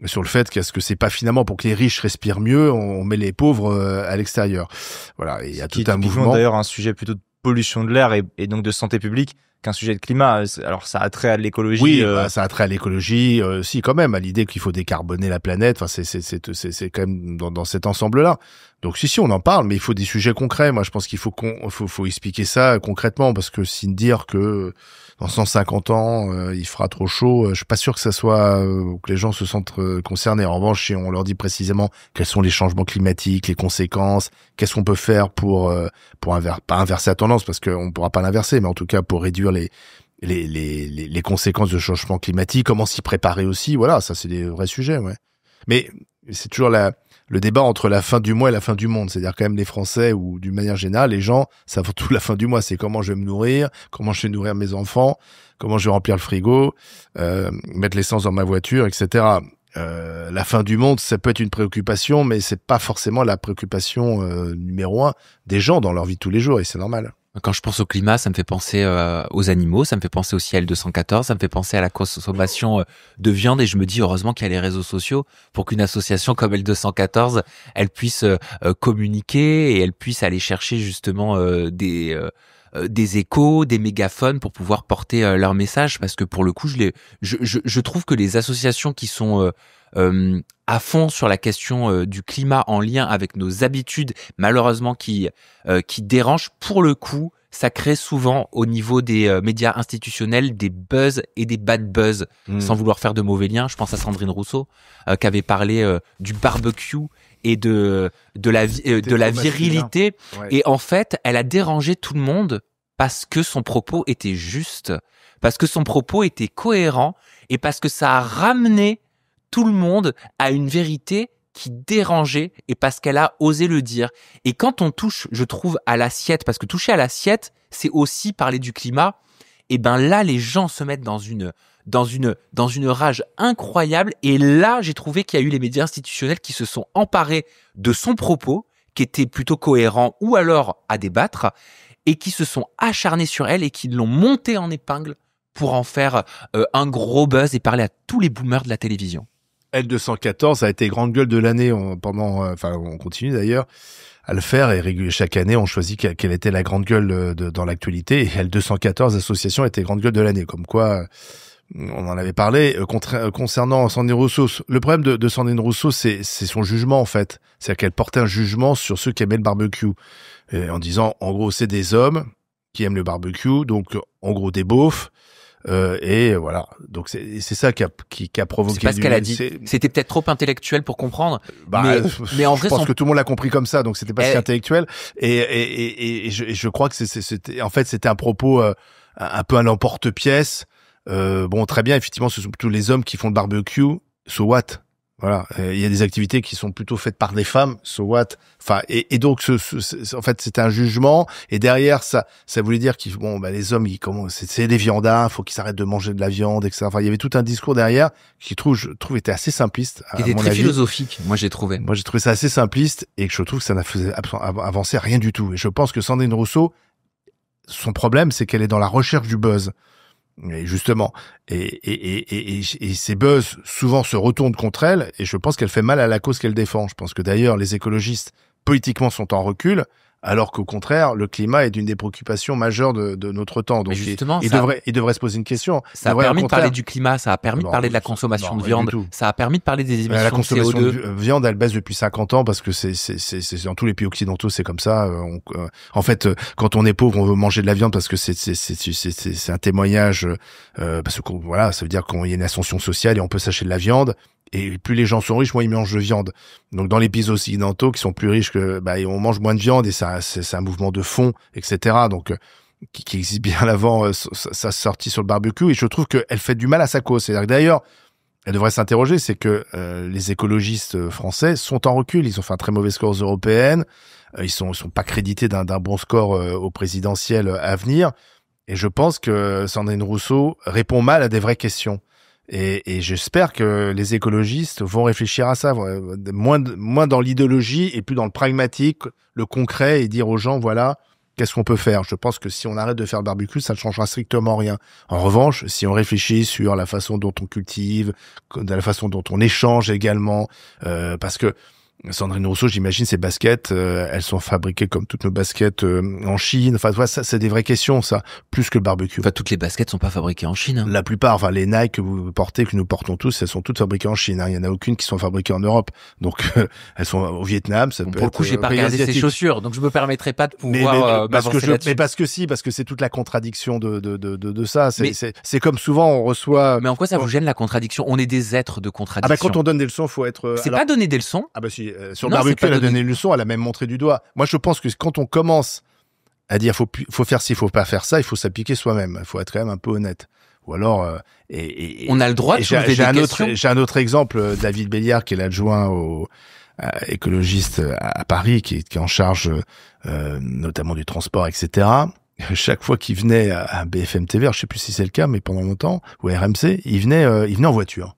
sur le fait qu'est-ce que c'est pas finalement pour que les riches respirent mieux, on met les pauvres à l'extérieur. Voilà, il y a tout un mouvement. D'ailleurs, un sujet plutôt de pollution de l'air et donc de santé publique qu'un sujet de climat. Alors ça a trait à l'écologie. Oui, ça a trait à l'écologie, si quand même, à l'idée qu'il faut décarboner la planète. Enfin, c'est quand même dans cet ensemble-là. Donc si on en parle, mais il faut des sujets concrets. Moi, je pense qu'il faut expliquer ça concrètement, parce que si dire que dans 150 ans, il fera trop chaud, je suis pas sûr que ça soit que les gens se sentent concernés. En revanche, si on leur dit précisément quels sont les changements climatiques, les conséquences, qu'est-ce qu'on peut faire pour pas inverser la tendance, parce qu'on pourra pas l'inverser, mais en tout cas pour réduire les conséquences de changement climatique, comment s'y préparer aussi. Voilà, ça c'est des vrais sujets, ouais. Mais c'est toujours le débat entre la fin du mois et la fin du monde. C'est-à-dire quand même les Français, ou d'une manière générale, les gens, ça avant tout la fin du mois, c'est comment je vais me nourrir, comment je vais nourrir mes enfants, comment je vais remplir le frigo, mettre l'essence dans ma voiture, etc. La fin du monde, ça peut être une préoccupation, mais c'est pas forcément la préoccupation numéro 1 des gens dans leur vie de tous les jours, et c'est normal. Quand je pense au climat, ça me fait penser aux animaux, ça me fait penser aussi à L214, ça me fait penser à la consommation de viande, et je me dis heureusement qu'il y a les réseaux sociaux pour qu'une association comme L214, elle puisse communiquer et elle puisse aller chercher justement des échos, des mégaphones pour pouvoir porter leur message, parce que pour le coup, je trouve que les associations qui sont à fond sur la question du climat en lien avec nos habitudes, malheureusement qui dérangent, pour le coup, ça crée souvent au niveau des médias institutionnels des buzz et des bad buzz, sans vouloir faire de mauvais liens. Je pense à Sandrine Rousseau qui avait parlé du barbecue et de la virilité, ouais. Et en fait, elle a dérangé tout le monde parce que son propos était juste, parce que son propos était cohérent, et parce que ça a ramené tout le monde à une vérité qui dérangeait, et parce qu'elle a osé le dire. Et quand on touche, je trouve, à l'assiette, parce que toucher à l'assiette, c'est aussi parler du climat, et ben là, les gens se mettent dans une rage incroyable. Et là, j'ai trouvé qu'il y a eu les médias institutionnels qui se sont emparés de son propos, qui était plutôt cohérent, ou alors à débattre, et qui se sont acharnés sur elle et qui l'ont monté en épingle pour en faire un gros buzz et parler à tous les boomers de la télévision. L214 a été grande gueule de l'année on continue d'ailleurs à le faire, et chaque année on choisit quelle était la grande gueule dans l'actualité, et L214 association était grande gueule de l'année, comme quoi on en avait parlé. Concernant Sandrine Rousseau, le problème de Sandrine Rousseau, c'est son jugement en fait, c'est-à-dire qu'elle portait un jugement sur ceux qui aimaient le barbecue, en disant en gros c'est des hommes qui aiment le barbecue, donc en gros des beaufs. Et voilà, donc c'est ça qui a provoqué. C'est pas ce qu'elle a dit. C'était peut-être trop intellectuel pour comprendre. Mais en vrai, je pense que tout le monde l'a compris comme ça, donc c'était pas si intellectuel. Et je crois que c'était un propos un peu à l'emporte-pièce. Bon, très bien, effectivement, ce sont tous les hommes qui font le barbecue. So what? Voilà, il y a des activités qui sont plutôt faites par des femmes, so what? Enfin, et donc en fait, c'était un jugement, et derrière ça voulait dire les hommes, c'est des viandards, faut qu'ils arrêtent de manger de la viande, etc. Enfin, il y avait tout un discours derrière qui je trouve était assez simpliste. Qui était très philosophique, moi j'ai trouvé. Moi j'ai trouvé ça assez simpliste, et que je trouve que ça n'a fait avancer rien du tout. Et je pense que Sandrine Rousseau, son problème, c'est qu'elle est dans la recherche du buzz. Et justement, et ces buzz souvent se retournent contre elle, et je pense qu'elle fait mal à la cause qu'elle défend. Je pense que d'ailleurs les écologistes politiquement sont en recul, alors qu'au contraire le climat est d'une des préoccupations majeures de notre temps. Donc justement, il devrait se poser une question. Ça a permis de parler du climat, ça a permis de parler de la consommation de viande, ça a permis de parler des émissions de CO2. La consommation de viande, elle baisse depuis 50 ans parce que c'est dans tous les pays occidentaux, c'est comme ça. En fait, quand on est pauvre, on veut manger de la viande parce que c'est un témoignage, parce que voilà, ça veut dire qu'il y a une ascension sociale et on peut s'acheter de la viande. Et plus les gens sont riches, moins ils mangent de viande. Donc dans les pays occidentaux qui sont plus riches, on mange moins de viande, et c'est un mouvement de fond, etc. Donc qui existe bien avant sa sortie sur le barbecue. Et je trouve qu'elle fait du mal à sa cause. C'est-à-dire que d'ailleurs, elle devrait s'interroger, c'est que les écologistes français sont en recul. Ils ont fait un très mauvais score aux européennes. Ils sont pas crédités d'un bon score au présidentiel à venir. Et je pense que Sandrine Rousseau répond mal à des vraies questions. Et j'espère que les écologistes vont réfléchir à ça, moins dans l'idéologie et plus dans le pragmatique, le concret, et dire aux gens, voilà, qu'est-ce qu'on peut faire. Je pense que si on arrête de faire le barbecue, ça ne changera strictement rien. En revanche, si on réfléchit sur la façon dont on cultive, de la façon dont on échange également, parce que Sandrine Rousseau, j'imagine, ses baskets, elles sont fabriquées comme toutes nos baskets en Chine. Enfin, ça, c'est des vraies questions, ça, plus que le barbecue. Enfin, toutes les baskets sont pas fabriquées en Chine. Hein. La plupart, enfin, les Nike que vous portez, que nous portons tous, elles sont toutes fabriquées en Chine. Hein. Il y en a aucune qui sont fabriquées en Europe. Donc, elles sont au Vietnam. Ça peut pour le coup, j'ai pas regardé ces chaussures, donc je me permettrai pas de pouvoir m'avancer là-dessus. Mais parce que c'est toute la contradiction de ça. C'est comme souvent on reçoit. Mais en quoi ça vous gêne la contradiction? On est des êtres de contradiction. Ah bah quand on donne des leçons, faut être. C'est pas donner des leçons. Ah bah si. Sur le barbecue, elle a donné une leçon, elle a même montré du doigt. Moi, je pense que quand on commence à dire faut faire ci, faut pas faire ça, il faut s'appliquer soi-même. Il faut être quand même un peu honnête. Ou alors, on a le droit de soulever des questions. J'ai un autre exemple, David Béliard, qui est l'adjoint au écologiste à Paris, qui est en charge notamment du transport, etc. Chaque fois qu'il venait à BFM TV, je sais plus si c'est le cas, mais pendant longtemps, ou à RMC, il venait en voiture.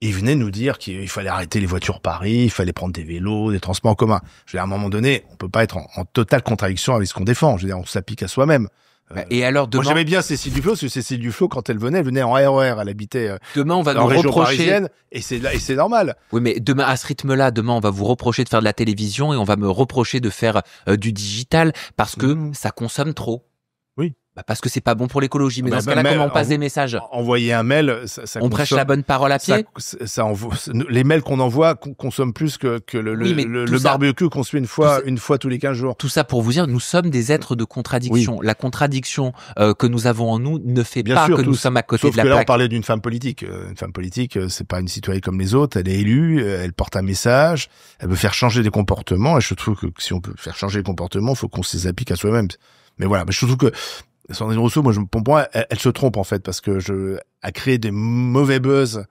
Il venait nous dire qu'il fallait arrêter les voitures Paris, il fallait prendre des vélos, des transports en commun. Je veux dire, à un moment donné, on peut pas être en totale contradiction avec ce qu'on défend. Je veux dire, on s'applique à soi-même. Et alors demain, moi j'aimais bien Cécile Duflot, parce que Cécile Duflot, quand elle venait en RER, elle habitait demain on va en nous région reprocher parisienne, et c'est normal. Oui, mais demain à ce rythme-là, on va vous reprocher de faire de la télévision et on va me reprocher de faire du digital parce que ça consomme trop. Oui. Bah parce que c'est pas bon pour l'écologie. Mais dans ce cas-là, comment on passe des messages? Envoyer un mail, on prêche la bonne parole à pied. Les mails qu'on envoie consomment plus que le barbecue qu'on suit une fois tous les 15 jours. Tout ça pour vous dire, nous sommes des êtres de contradiction. Oui. La contradiction que nous avons en nous ne fait pas que nous sommes à côté de la plaque. Sauf que là, on parlait d'une femme politique. Une femme politique, c'est pas une citoyenne comme les autres. Elle est élue, elle porte un message, elle veut faire changer des comportements. Et je trouve que si on peut faire changer les comportements, il faut qu'on se les applique à soi-même. Mais voilà, je trouve que Sandrine Rousseau, pour moi, elle se trompe en fait, parce que à créer des mauvais buzz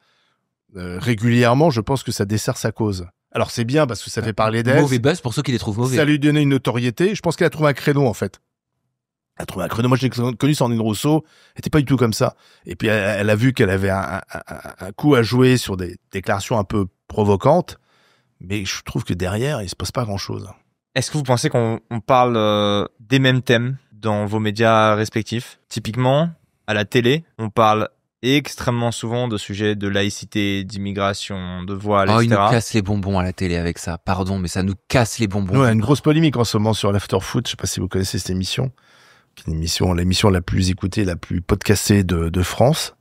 régulièrement, je pense que ça dessert sa cause. Alors c'est bien parce que ça fait parler d'elle. Mauvais buzz pour ceux qui les trouvent mauvais. Ça lui donnait une notoriété. Je pense qu'elle a trouvé un créneau en fait. Elle a trouvé un créneau. Moi, j'ai connu Sandrine Rousseau, elle était pas du tout comme ça. Et puis elle a vu qu'elle avait un coup à jouer sur des déclarations un peu provocantes, mais je trouve que derrière, il se passe pas grand-chose. Est-ce que vous pensez qu'on parle des mêmes thèmes dans vos médias respectifs? Typiquement, à la télé, on parle extrêmement souvent de sujets de laïcité, d'immigration, de voile, etc. Oh, ils nous cassent les bonbons à la télé avec ça. Pardon, mais ça nous casse les bonbons. Il y a une grosse polémique en ce moment sur l'Afterfoot. Je sais pas si vous connaissez cette émission. L'émission la plus écoutée, la plus podcastée de France.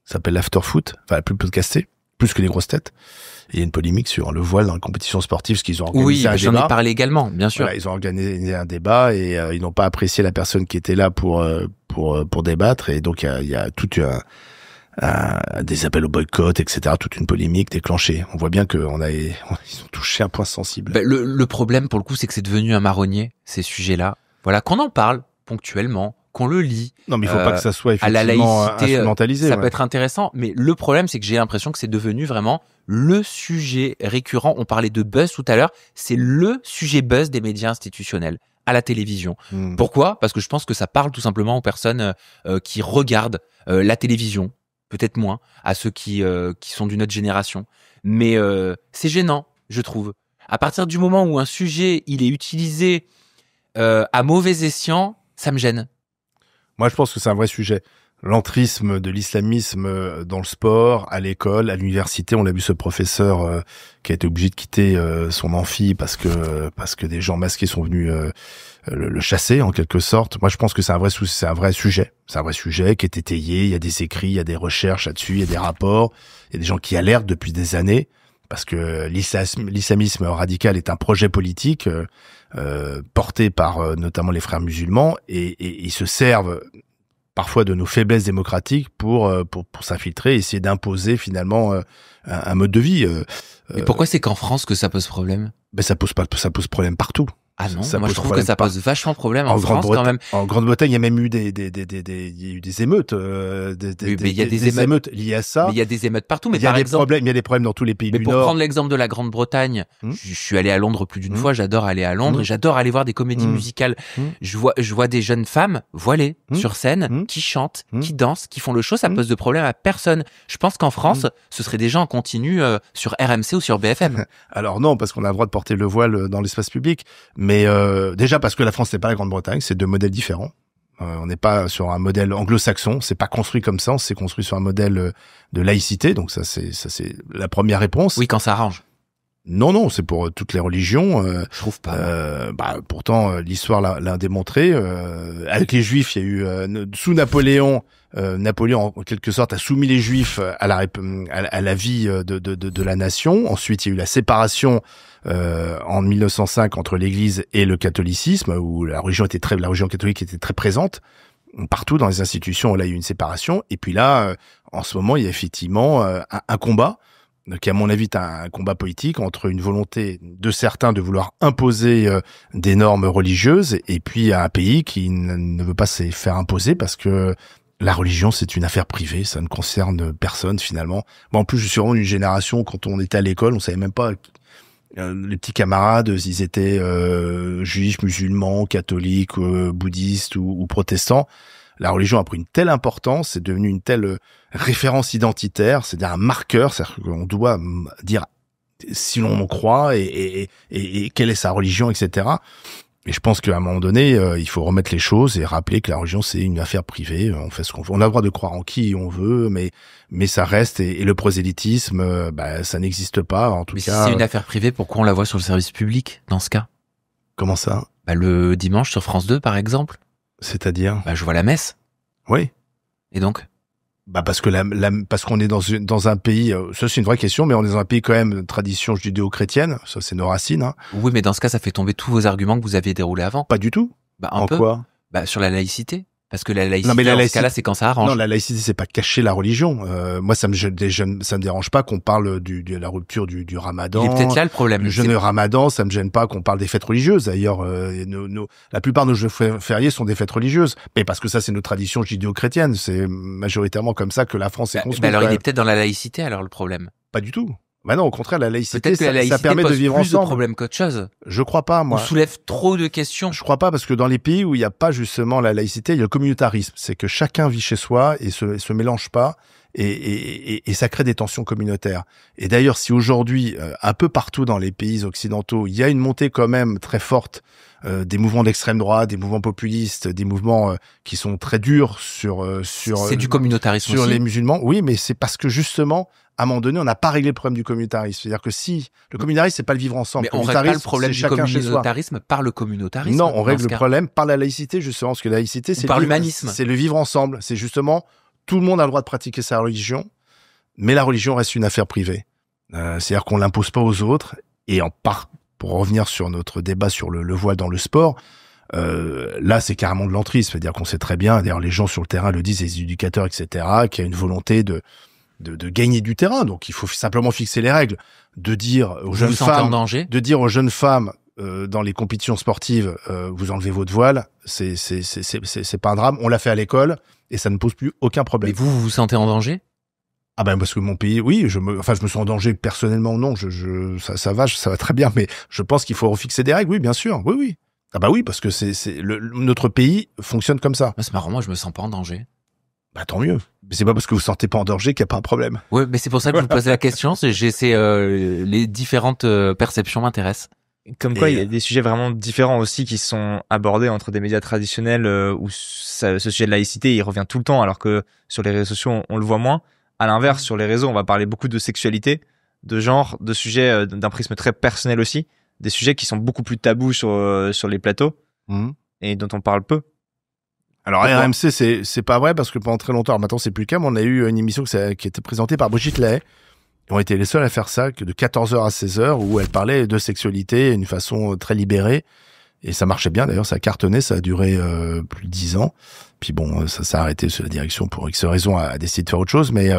Ça s'appelle l'Afterfoot. Enfin, la plus podcastée. Plus que les grosses têtes. Et il y a une polémique sur le voile dans les compétitions sportives, parce qu'ils ont organisé un débat. Oui, j'en ai parlé également, bien sûr. Voilà, ils ont organisé un débat et ils n'ont pas apprécié la personne qui était là pour débattre. Et donc, il y a tout des appels au boycott, etc. Toute une polémique déclenchée. On voit bien ils ont touché un point sensible. Le problème, pour le coup, c'est que c'est devenu un marronnier, ces sujets-là. Voilà, qu'on en parle ponctuellement, qu'on le lit. Non, mais il faut pas que ça soit effectivement instrumentalisé. Ça peut être intéressant, mais le problème, c'est que j'ai l'impression que c'est devenu vraiment le sujet récurrent. On parlait de buzz tout à l'heure. C'est le sujet buzz des médias institutionnels à la télévision. Pourquoi? Parce que je pense que ça parle tout simplement aux personnes qui regardent la télévision. Peut-être moins à ceux qui sont d'une autre génération. Mais c'est gênant, je trouve. À partir du moment où un sujet, il est utilisé à mauvais escient, ça me gêne. Moi, je pense que c'est un vrai sujet. L'entrisme de l'islamisme dans le sport, à l'école, à l'université. On l'a vu, ce professeur qui a été obligé de quitter son amphi parce que des gens masqués sont venus le chasser en quelque sorte. Moi, je pense que c'est un vrai sujet. C'est un vrai sujet qui est étayé. Il y a des écrits, il y a des recherches là-dessus, il y a des rapports. Il y a des gens qui alertent depuis des années parce que l'islamisme radical est un projet politique porté par notamment les frères musulmans et ils se servent parfois de nos faiblesses démocratiques pour s'infiltrer et essayer d'imposer finalement un mode de vie. Mais pourquoi c'est qu'en France que ça pose problème? Ça pose problème partout. Ah non, moi je trouve que ça pose vachement problème en France quand même. En Grande-Bretagne, il y a même eu des émeutes, il y a des émeutes liées à ça. Mais il y a des émeutes partout. Mais il y a des problèmes dans tous les pays du Nord. Pour prendre l'exemple de la Grande-Bretagne, je suis allé à Londres plus d'une fois. J'adore aller à Londres et j'adore aller voir des comédies musicales. Je vois des jeunes femmes voilées sur scène qui chantent, qui dansent, qui font le show. Ça pose de problème à personne. Je pense qu'en France, ce serait déjà en continu sur RMC ou sur BFM. Alors non, parce qu'on a le droit de porter le voile dans l'espace public. Mais déjà parce que la France n'est pas la Grande-Bretagne, c'est deux modèles différents. On n'est pas sur un modèle anglo-saxon, c'est pas construit comme ça, c'est construit sur un modèle de laïcité. Donc ça c'est la première réponse. Oui, quand ça arrange. Non, c'est pour toutes les religions. Je trouve pas. Pourtant, l'histoire l'a démontré. Avec les Juifs, il y a eu sous Napoléon. Napoléon, en quelque sorte, a soumis les Juifs à la vie de la nation. Ensuite, il y a eu la séparation en 1905 entre l'Église et le catholicisme, où la religion catholique était très présente partout dans les institutions. Là, il y a eu une séparation. Et puis là, en ce moment, il y a effectivement un combat qui, à mon avis, est un combat politique entre une volonté de certains de vouloir imposer des normes religieuses et puis un pays qui ne veut pas se faire imposer parce que la religion, c'est une affaire privée, ça ne concerne personne finalement. Bon, en plus, je suis vraiment d'une génération, quand on était à l'école, on savait même pas les petits camarades, ils étaient juifs, musulmans, catholiques, bouddhistes ou protestants. La religion a pris une telle importance, c'est devenu une telle référence identitaire, c'est-à-dire un marqueur, c'est-à-dire qu'on doit dire si l'on en croit et quelle est sa religion, etc. Et je pense qu'à un moment donné, il faut remettre les choses et rappeler que la religion, c'est une affaire privée. On fait ce qu'on veut. On a le droit de croire en qui on veut, mais ça reste. Et le prosélytisme, ça n'existe pas. En tout cas. Mais si c'est une affaire privée, pourquoi on la voit sur le service public dans ce cas? Comment ça? Le dimanche sur France 2, par exemple. C'est-à-dire? Je vois la messe. Oui. Et donc? Parce que parce qu'on est dans un pays, ça c'est une vraie question, mais on est dans un pays quand même de tradition judéo-chrétienne, ça c'est nos racines. Hein. Oui, mais dans ce cas, ça fait tomber tous vos arguments que vous aviez déroulés avant. Pas du tout. Un peu. Quoi? Sur la laïcité. Parce que la laïcité, dans ce cas-là, c'est quand ça arrange. Non, la laïcité, c'est pas cacher la religion. Moi, ça me dérange pas qu'on parle de la rupture du ramadan. Il est peut-être là le problème. Le jeûne ramadan, ça me gêne pas qu'on parle des fêtes religieuses. D'ailleurs, la plupart de nos jours fériés sont des fêtes religieuses. Mais parce que ça, c'est notre tradition judéo-chrétienne. C'est majoritairement comme ça que la France est construite. Alors, il est peut-être dans la laïcité, alors, le problème. Pas du tout. Non, au contraire, la laïcité, ça permet de vivre plus ensemble. De problèmes qu'autre chose. Je crois pas, moi. On soulève trop de questions. Je crois pas, parce que dans les pays où il n'y a pas justement la laïcité, il y a le communautarisme. C'est que chacun vit chez soi et se mélange pas et ça crée des tensions communautaires. Et d'ailleurs, si aujourd'hui, un peu partout dans les pays occidentaux, il y a une montée quand même très forte des mouvements d'extrême droite, des mouvements populistes, des mouvements qui sont très durs c'est du communautarisme sur aussi. Les musulmans. Oui, mais c'est parce que justement, à un moment donné, on n'a pas réglé le problème du communautarisme. C'est-à-dire que si le communautarisme, c'est pas le vivre ensemble. Mais on règle pas le problème du communautarisme par le communautarisme. Non, on règle le problème par la laïcité, justement, parce que la laïcité, c'est par l'humanisme. C'est le vivre ensemble. C'est justement tout le monde a le droit de pratiquer sa religion, mais la religion reste une affaire privée. C'est-à-dire qu'on l'impose pas aux autres. Et pour revenir sur notre débat sur le voile dans le sport, là, c'est carrément de l'entrisme. C'est-à-dire qu'on sait très bien, d'ailleurs, les gens sur le terrain le disent, les éducateurs, etc., qu'il y a une volonté de gagner du terrain. Donc, il faut simplement fixer les règles, de dire aux jeunes femmes, dans les compétitions sportives, vous enlevez votre voile, c'est pas un drame. On l'a fait à l'école et ça ne pose plus aucun problème. Mais vous vous sentez en danger? Parce que mon pays, oui, je me sens en danger personnellement, non, ça va très bien, mais je pense qu'il faut refixer des règles, oui, bien sûr, oui. Oui, parce que notre pays fonctionne comme ça. C'est marrant, moi je me sens pas en danger. Tant mieux. Mais c'est pas parce que vous sentez pas en danger qu'il n'y a pas un problème. Oui, mais c'est pour ça que je vous pose la question, les différentes perceptions m'intéressent. Comme quoi, il y a des sujets vraiment différents aussi qui sont abordés entre des médias traditionnels où ce sujet de laïcité, il revient tout le temps, alors que sur les réseaux sociaux, on le voit moins. À l'inverse, sur les réseaux, on va parler beaucoup de sexualité, de genre, de sujets d'un prisme très personnel aussi, des sujets qui sont beaucoup plus tabous sur les plateaux et dont on parle peu. Alors RMC, c'est pas vrai parce que pendant très longtemps, alors maintenant c'est plus le cas, mais on a eu une émission qui était présentée par Brigitte Lahaie. Ils ont été les seuls à faire ça, que de 14h à 16h, où elle parlait de sexualité d'une façon très libérée. Et ça marchait bien, d'ailleurs, ça a cartonné, ça a duré plus de 10 ans. Puis bon, ça s'est arrêté sur la direction pour X raisons, a décidé de faire autre chose. Mais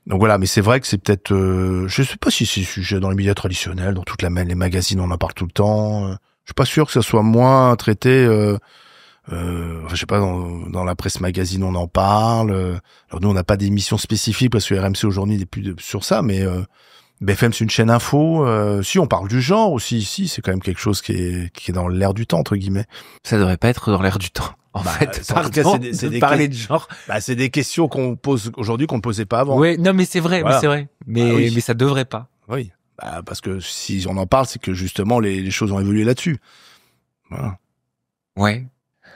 donc voilà, mais c'est vrai que c'est peut-être... je sais pas si c'est sujet dans les médias traditionnels, dans les magazines, on en parle tout le temps. Je suis pas sûr que ça soit moins traité. Enfin, je sais pas, dans la presse magazine, on en parle. Alors nous, on n'a pas d'émission spécifique parce que RMC aujourd'hui n'est plus sur ça, mais BFM, c'est une chaîne info. Si, on parle du genre aussi. Si, c'est quand même quelque chose qui est dans l'air du temps, entre guillemets. Ça devrait pas être dans l'air du temps. En fait, parler de genre. C'est des questions qu'on pose aujourd'hui qu'on ne posait pas avant. Oui, non, mais c'est vrai, voilà. mais c'est vrai. Mais ça devrait pas. Oui. Parce que si on en parle, c'est que justement les choses ont évolué là-dessus. Voilà. Ouais.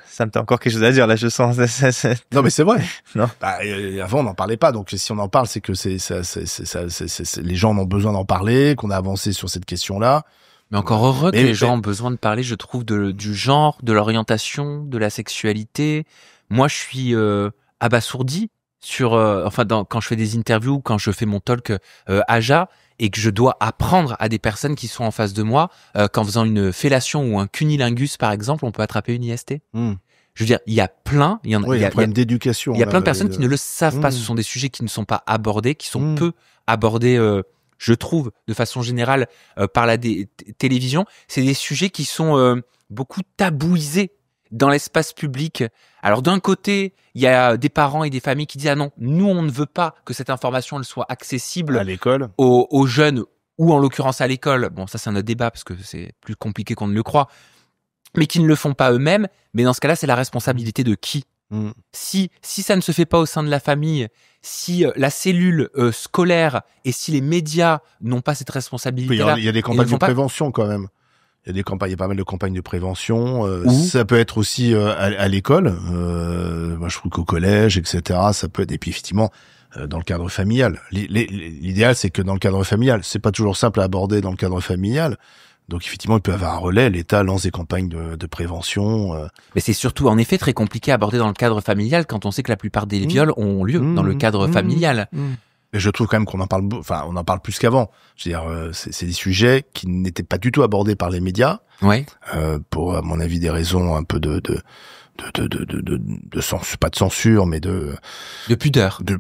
Ça me t'as encore quelque chose à dire là, je sens. Non, mais c'est vrai. Non. Avant, on n'en parlait pas. Donc, si on en parle, c'est que les gens ont besoin d'en parler, qu'on a avancé sur cette question-là. Mais encore heureux que les gens ont besoin de parler, je trouve, du genre, de l'orientation, de la sexualité. Moi, je suis abasourdi sur, quand je fais des interviews, quand je fais mon talk AJA, et que je dois apprendre à des personnes qui sont en face de moi, qu'en faisant une fellation ou un cunilingus, par exemple, on peut attraper une IST. Je veux dire, il y a plein d'éducation. Il y a plein de personnes qui ne le savent pas. Ce sont des sujets qui ne sont pas abordés, qui sont peu abordés, je trouve, de façon générale, par la télévision. C'est des sujets qui sont beaucoup tabouisés dans l'espace public. Alors d'un côté, il y a des parents et des familles qui disent « Ah non, nous on ne veut pas que cette information elle soit accessible à l'école, aux jeunes, ou en l'occurrence à l'école. » Bon, ça c'est un autre débat parce que c'est plus compliqué qu'on ne le croit. Mais qui ne le font pas eux-mêmes. Mais dans ce cas-là, c'est la responsabilité de qui ? Si ça ne se fait pas au sein de la famille, si la cellule scolaire et si les médias n'ont pas cette responsabilité-là... Il y a des campagnes de prévention quand même. Il y a pas mal de campagnes de prévention. Ça peut être aussi à l'école. Moi, je trouve qu'au collège, etc., ça peut être. Et puis, effectivement, dans le cadre familial. L'idéal, c'est que dans le cadre familial, c'est pas toujours simple à aborder dans le cadre familial. Donc, effectivement, il peut y avoir un relais. L'État lance des campagnes de prévention. Mais c'est surtout, en effet, très compliqué à aborder dans le cadre familial quand on sait que la plupart des viols ont lieu dans le cadre familial. Et je trouve quand même qu'on en parle, on en parle plus qu'avant. Je veux dire, c'est des sujets qui n'étaient pas du tout abordés par les médias. Ouais. Pour, à mon avis, des raisons un peu de censure, pas de censure, mais de pudeur. De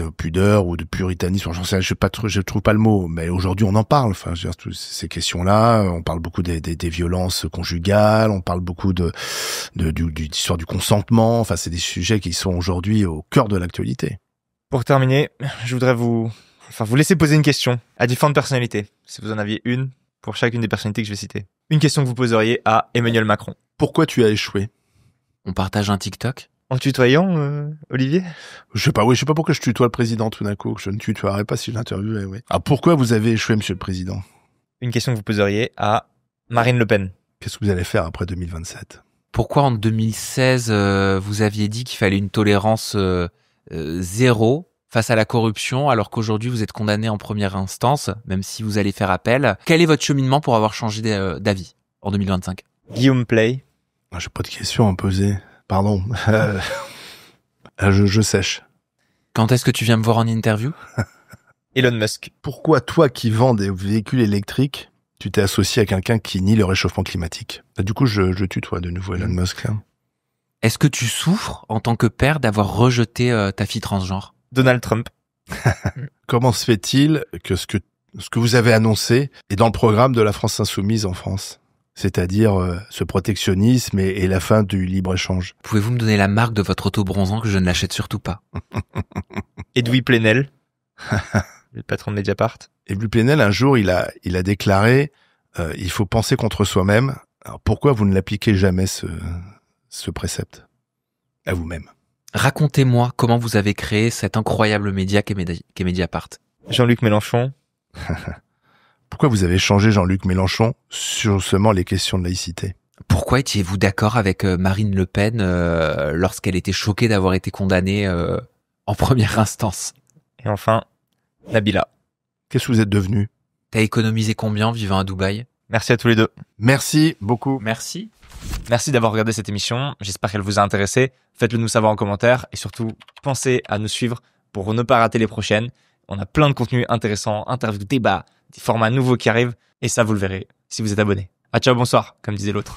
pudeur ou de puritanisme. J'en sais, je trouve pas le mot. Mais aujourd'hui, on en parle. Enfin, je veux dire, toutes ces questions-là, on parle beaucoup des violences conjugales, on parle beaucoup de l'histoire du consentement. Enfin, c'est des sujets qui sont aujourd'hui au cœur de l'actualité. Pour terminer, je voudrais vous laisser poser une question à différentes personnalités. Si vous en aviez une pour chacune des personnalités que je vais citer. Une question que vous poseriez à Emmanuel Macron. Pourquoi tu as échoué ? On partage un TikTok ? En tutoyant, Olivier ? Je sais pas pourquoi je tutoie le président tout d'un coup. Je ne tutoierais pas si je l'interviewais, oui. Ah, pourquoi vous avez échoué, monsieur le président ? Une question que vous poseriez à Marine Le Pen. Qu'est-ce que vous allez faire après 2027 ? Pourquoi en 2016, vous aviez dit qu'il fallait une tolérance zéro face à la corruption, alors qu'aujourd'hui vous êtes condamné en première instance, même si vous allez faire appel. Quel est votre cheminement pour avoir changé d'avis en 2025 ? Guillaume Play. J'ai pas de questions à poser. Pardon. Je sèche. Quand est-ce que tu viens me voir en interview ? Elon Musk. Pourquoi toi qui vends des véhicules électriques, tu t'es associé à quelqu'un qui nie le réchauffement climatique ? Du coup, je tutoie de nouveau Elon Musk. Là. Est-ce que tu souffres en tant que père d'avoir rejeté ta fille transgenre ? Donald Trump. Comment se fait-il que ce que vous avez annoncé est dans le programme de la France insoumise en France ? C'est-à-dire ce protectionnisme et la fin du libre-échange. Pouvez-vous me donner la marque de votre auto-bronzant que je ne l'achète surtout pas ? Edoui Plenel, le patron de Mediapart. Edoui Plenel, un jour, il a déclaré il faut penser contre soi-même. Alors pourquoi vous ne l'appliquez jamais ce précepte à vous-même ? Racontez-moi comment vous avez créé cet incroyable média qu'est Mediapart. Jean-Luc Mélenchon. Pourquoi vous avez changé Jean-Luc Mélenchon sur seulement les questions de laïcité ? Pourquoi étiez-vous d'accord avec Marine Le Pen lorsqu'elle était choquée d'avoir été condamnée en première instance ? Et enfin, Nabila. Qu'est-ce que vous êtes devenu ? T'as économisé combien en vivant à Dubaï ? Merci à tous les deux. Merci beaucoup. Merci. Merci d'avoir regardé cette émission. J'espère qu'elle vous a intéressé. Faites-le nous savoir en commentaire et surtout, pensez à nous suivre pour ne pas rater les prochaines. On a plein de contenus intéressants, interviews, débats, des formats nouveaux qui arrivent et ça, vous le verrez si vous êtes abonné. Ah ciao, bonsoir, comme disait l'autre.